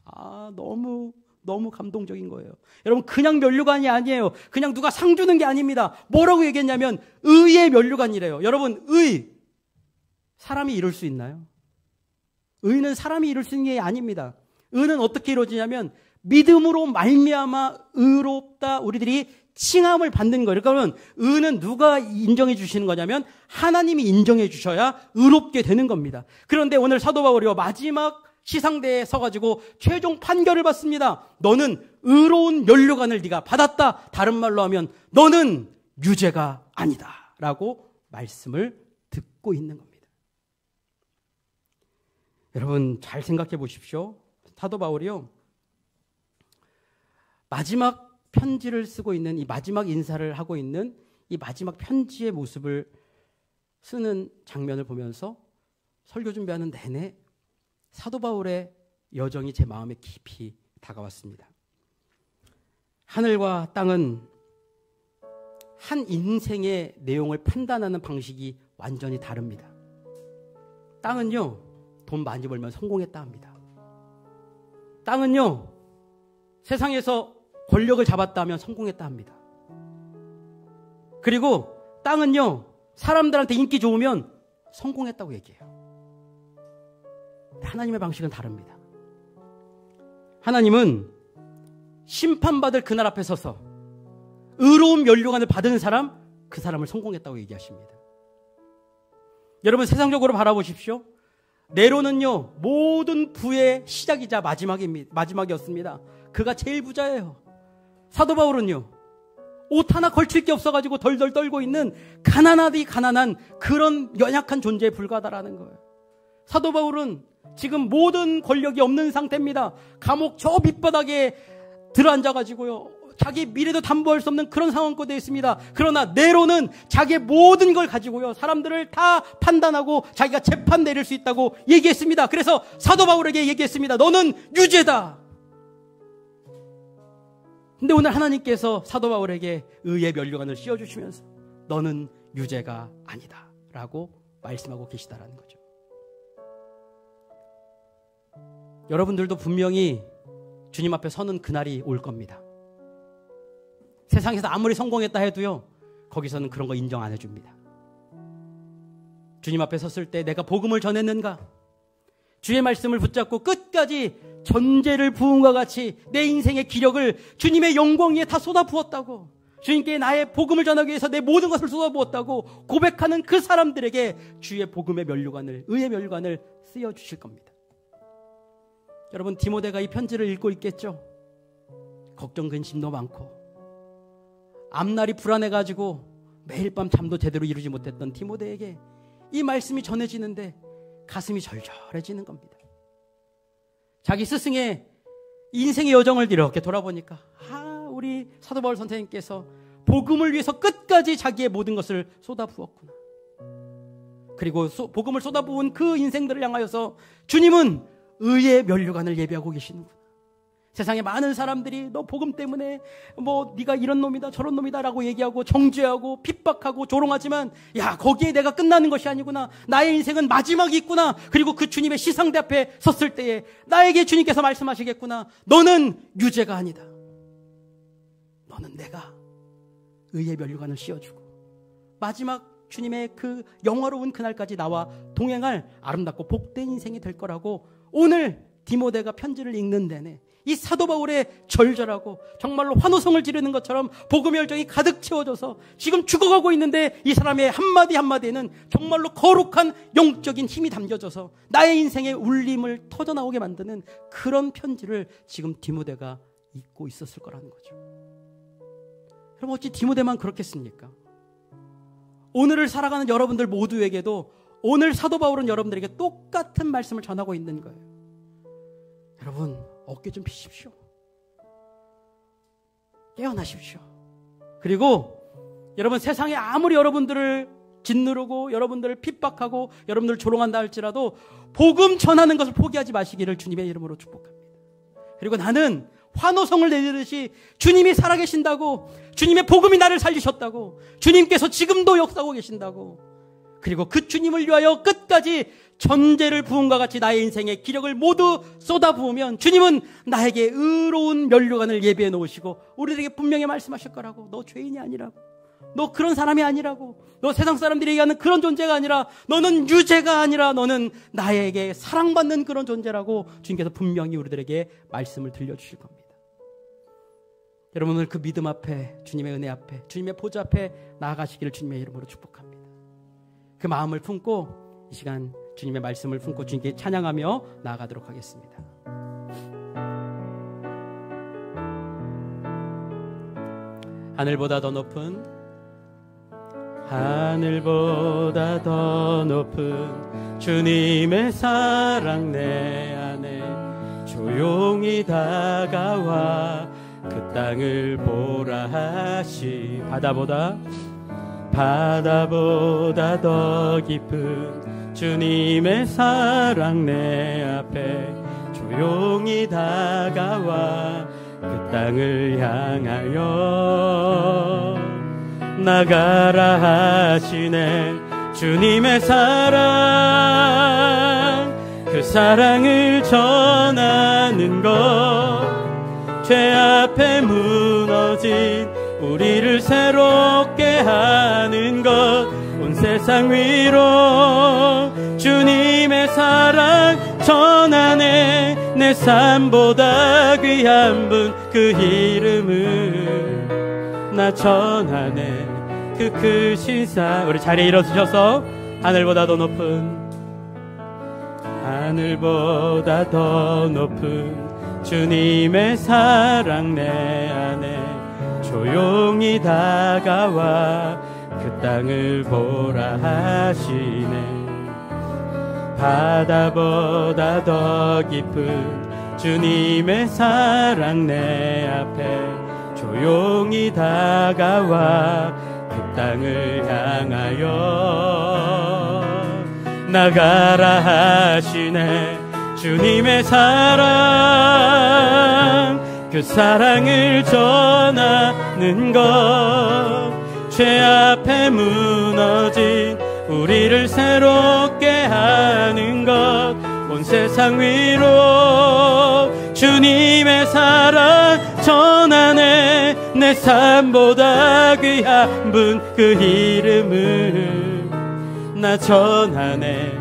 너무 감동적인 거예요. 여러분, 그냥 면류관이 아니에요. 그냥 누가 상 주는 게 아닙니다. 뭐라고 얘기했냐면 의의 면류관이래요. 여러분, 사람이 이룰 수 있나요? 의는 사람이 이룰 수 있는 게 아닙니다. 의는 어떻게 이루어지냐면 믿음으로 말미암아 의롭다 우리들이 칭함을 받는 거예요. 그러면 의는 누가 인정해 주시는 거냐면 하나님이 인정해 주셔야 의롭게 되는 겁니다. 그런데 오늘 사도 바울이요, 마지막 시상대에 서가지고 최종 판결을 받습니다. 너는 의로운 면류관을 네가 받았다. 다른 말로 하면 너는 유죄가 아니다 라고 말씀을 듣고 있는 겁니다. 여러분, 잘 생각해 보십시오. 사도 바울이요, 마지막 편지를 쓰고 있는, 이 마지막 인사를 하고 있는 이 마지막 편지의 모습을 쓰는 장면을 보면서 설교 준비하는 내내 사도 바울의 여정이 제 마음에 깊이 다가왔습니다. 하늘과 땅은 한 인생의 내용을 판단하는 방식이 완전히 다릅니다. 땅은요, 돈 많이 벌면 성공했다 합니다. 땅은요, 세상에서 권력을 잡았다 하면 성공했다 합니다. 그리고 땅은요, 사람들한테 인기 좋으면 성공했다고 얘기해요. 하나님의 방식은 다릅니다. 하나님은 심판받을 그날 앞에 서서 의로운 면류관을 받은 사람, 그 사람을 성공했다고 얘기하십니다. 여러분, 세상적으로 바라보십시오. 네로는요, 모든 부의 시작이자 마지막이었습니다. 그가 제일 부자예요. 사도 바울은요, 옷 하나 걸칠 게 없어가지고 덜덜 떨고 있는 가난한 그런 연약한 존재에 불과하다라는 거예요. 사도 바울은 지금 모든 권력이 없는 상태입니다. 감옥 저 밑바닥에 들어앉아가지고요, 자기 미래도 담보할 수 없는 그런 상황과 되어 있습니다. 그러나 네로는 자기의 모든 걸 가지고요, 사람들을 다 판단하고 자기가 재판 내릴 수 있다고 얘기했습니다. 그래서 사도 바울에게 얘기했습니다. 너는 유죄다. 근데 오늘 하나님께서 사도 바울에게 의의 면류관을 씌워주시면서 너는 유죄가 아니다 라고 말씀하고 계시다라는 거죠. 여러분들도 분명히 주님 앞에 서는 그날이 올 겁니다. 세상에서 아무리 성공했다 해도요, 거기서는 그런 거 인정 안 해줍니다. 주님 앞에 섰을 때 내가 복음을 전했는가? 주의 말씀을 붙잡고 끝까지 전제를 부은과 같이 내 인생의 기력을 주님의 영광 위에 다 쏟아부었다고, 주님께 나의 복음을 전하기 위해서 내 모든 것을 쏟아부었다고 고백하는 그 사람들에게 주의 복음의 면류관을, 의의 면류관을 쓰여주실 겁니다. 여러분, 디모데가 이 편지를 읽고 있겠죠? 걱정 근심도 많고 앞날이 불안해가지고 매일 밤 잠도 제대로 이루지 못했던 디모데에게 이 말씀이 전해지는데 가슴이 절절해지는 겁니다. 자기 스승의 인생의 여정을 이렇게 돌아보니까 우리 사도 바울 선생님께서 복음을 위해서 끝까지 자기의 모든 것을 쏟아부었구나. 그리고 복음을 쏟아부은 그 인생들을 향하여서 주님은 의의 면류관을 예비하고 계시는구나. 세상에 많은 사람들이 너 복음 때문에 뭐 네가 이런 놈이다 저런 놈이다 라고 얘기하고 정죄하고 핍박하고 조롱하지만, 야, 거기에 내가 끝나는 것이 아니구나. 나의 인생은 마지막이 있구나. 그리고 그 주님의 시상대 앞에 섰을 때에 나에게 주님께서 말씀하시겠구나. 너는 유죄가 아니다. 너는 내가 의의 면류관을 씌워주고 마지막 주님의 그 영화로운 그날까지 나와 동행할 아름답고 복된 인생이 될 거라고 오늘 디모데가 편지를 읽는 내내 이 사도 바울의 절절하고 정말로 환호성을 지르는 것처럼 복음의 열정이 가득 채워져서 지금 죽어가고 있는데 이 사람의 한마디 한마디에는 정말로 거룩한 영적인 힘이 담겨져서 나의 인생의 울림을 터져나오게 만드는 그런 편지를 지금 디모데가 읽고 있었을 거라는 거죠. 여러분, 어찌 디모데만 그렇겠습니까? 오늘을 살아가는 여러분들 모두에게도 오늘 사도 바울은 여러분들에게 똑같은 말씀을 전하고 있는 거예요. 여러분, 어깨 좀 피십시오. 깨어나십시오. 그리고 여러분, 세상에 아무리 여러분들을 짓누르고 여러분들을 핍박하고 여러분들을 조롱한다 할지라도 복음 전하는 것을 포기하지 마시기를 주님의 이름으로 축복합니다. 그리고 나는 환호성을 내리듯이 주님이 살아계신다고, 주님의 복음이 나를 살리셨다고, 주님께서 지금도 역사하고 계신다고, 그리고 그 주님을 위하여 끝까지 전제를 부은과 같이 나의 인생의 기력을 모두 쏟아부으면 주님은 나에게 의로운 면류관을 예비해 놓으시고 우리들에게 분명히 말씀하실 거라고. 너 죄인이 아니라고, 너 그런 사람이 아니라고, 너 세상 사람들이 얘기하는 그런 존재가 아니라 너는 유죄가 아니라 너는 나에게 사랑받는 그런 존재라고 주님께서 분명히 우리들에게 말씀을 들려주실 겁니다. 여러분, 오늘 그 믿음 앞에, 주님의 은혜 앞에, 주님의 보좌 앞에 나아가시기를 주님의 이름으로 축복합니다. 그 마음을 품고 이 시간 주님의 말씀을 품고 주님께 찬양하며 나아가도록 하겠습니다. 하늘보다 더 높은, 하늘보다 더 높은 주님의 사랑 내 안에 조용히 다가와 그 땅을 보라 하시. 바다보다 더 깊은 주님의 사랑 내 앞에 조용히 다가와 그 땅을 향하여 나가라 하시네. 주님의 사랑, 그 사랑을 전하는 것, 죄 앞에 무너진 우리를 새롭게 하는 것, 온 세상 위로 주님의 사랑 전하네. 내 삶보다 귀한 분 그 이름을 나 전하네. 그 크신 사. 우리 자리에 일어서셔서 하늘보다 더 높은, 하늘보다 더 높은 주님의 사랑 내 안에 조용히 다가와 그 땅을 보라 하시네. 바다보다 더 깊은 주님의 사랑 내 앞에 조용히 다가와 그 땅을 향하여 나가라 하시네. 주님의 사랑, 그 사랑을 전하는 것, 죄 앞에 무너진 우리를 새롭게 하는 것, 온 세상 위로 주님의 사랑 전하네. 내 삶보다 귀한 분 그 이름을 나 전하네.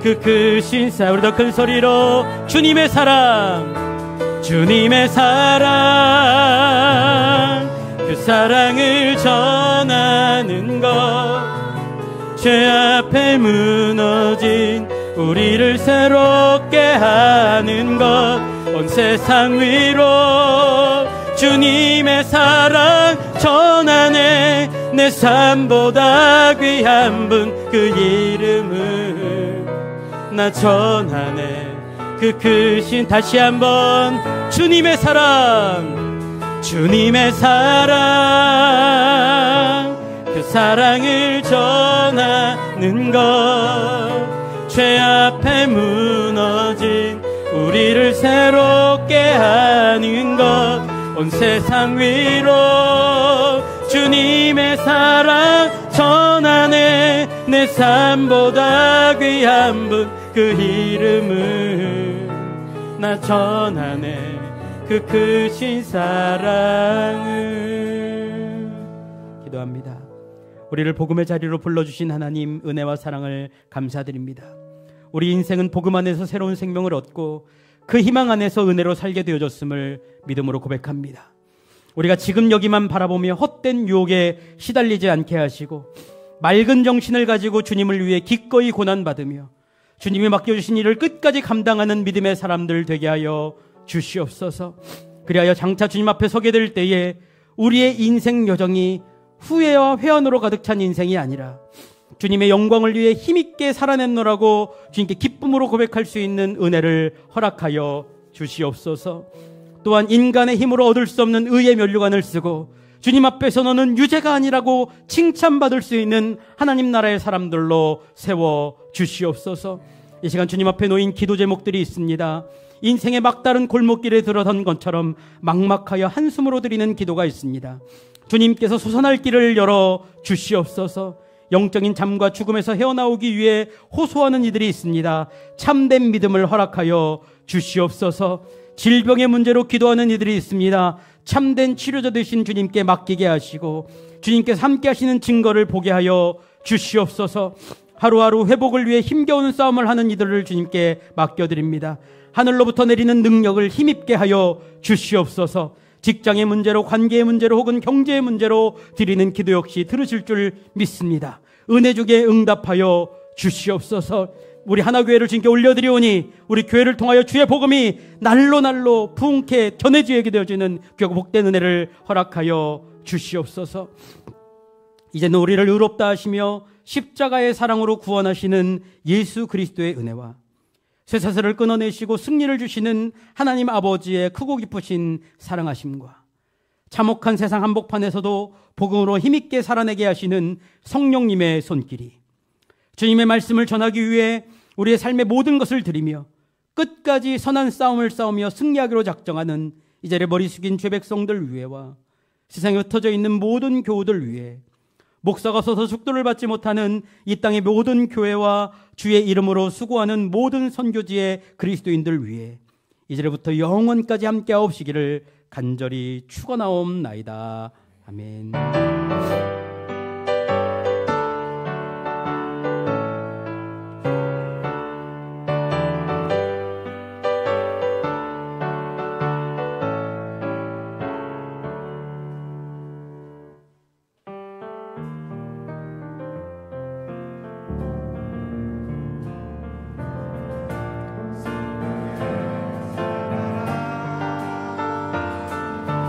그 크신 사랑. 우리 더 큰 소리로 주님의 사랑, 주님의 사랑, 그 사랑을 전하는 것, 죄 앞에 무너진 우리를 새롭게 하는 것, 온 세상 위로 주님의 사랑 전하네. 내 삶보다 귀한 분 그 이름을 나 전하네. 그 크신, 다시 한번 주님의 사랑, 주님의 사랑, 그 사랑을 전하는 것, 죄 앞에 무너진 우리를 새롭게 하는 것, 온 세상 위로 주님의 사랑 전하네. 내 삶보다 귀한 분 그 이름을 나 전하네. 그 크신 사랑을. 기도합니다. 우리를 복음의 자리로 불러주신 하나님 은혜와 사랑을 감사드립니다. 우리 인생은 복음 안에서 새로운 생명을 얻고 그 희망 안에서 은혜로 살게 되어졌음을 믿음으로 고백합니다. 우리가 지금 여기만 바라보며 헛된 유혹에 시달리지 않게 하시고 맑은 정신을 가지고 주님을 위해 기꺼이 고난받으며 주님이 맡겨주신 일을 끝까지 감당하는 믿음의 사람들 되게 하여 주시옵소서. 그리하여 장차 주님 앞에 서게 될 때에 우리의 인생 여정이 후회와 회한으로 가득 찬 인생이 아니라 주님의 영광을 위해 힘있게 살아냈노라고 주님께 기쁨으로 고백할 수 있는 은혜를 허락하여 주시옵소서. 또한 인간의 힘으로 얻을 수 없는 의의 면류관을 쓰고 주님 앞에서 너는 유죄가 아니라고 칭찬받을 수 있는 하나님 나라의 사람들로 세워 주시옵소서. 이 시간 주님 앞에 놓인 기도 제목들이 있습니다. 인생의 막다른 골목길에 들어선 것처럼 막막하여 한숨으로 드리는 기도가 있습니다. 주님께서 솟아날 길을 열어 주시옵소서. 영적인 잠과 죽음에서 헤어나오기 위해 호소하는 이들이 있습니다. 참된 믿음을 허락하여 주시옵소서. 질병의 문제로 기도하는 이들이 있습니다. 참된 치료자 되신 주님께 맡기게 하시고 주님께서 함께 하시는 증거를 보게 하여 주시옵소서. 하루하루 회복을 위해 힘겨운 싸움을 하는 이들을 주님께 맡겨드립니다. 하늘로부터 내리는 능력을 힘입게 하여 주시옵소서. 직장의 문제로, 관계의 문제로 혹은 경제의 문제로 드리는 기도 역시 들으실 줄 믿습니다. 은혜 주게 응답하여 주시옵소서. 우리 하나교회를 주님께 올려드리오니 우리 교회를 통하여 주의 복음이 날로 날로 부흥케 전해지게 되어지는 귀하고 복된 은혜를 허락하여 주시옵소서. 이제는 우리를 의롭다 하시며 십자가의 사랑으로 구원하시는 예수 그리스도의 은혜와 쇠사슬을 끊어내시고 승리를 주시는 하나님 아버지의 크고 깊으신 사랑하심과 참혹한 세상 한복판에서도 복음으로 힘있게 살아내게 하시는 성령님의 손길이 주님의 말씀을 전하기 위해 우리의 삶의 모든 것을 드리며 끝까지 선한 싸움을 싸우며 승리하기로 작정하는 이 자리에 머리 숙인 죄 백성들 위에와 세상에 흩어져 있는 모든 교우들 위에 목사가 서서 축도를 받지 못하는 이 땅의 모든 교회와 주의 이름으로 수고하는 모든 선교지의 그리스도인들 위해 이제부터 영원까지 함께 하옵시기를 간절히 축원하옵나이다. 아멘.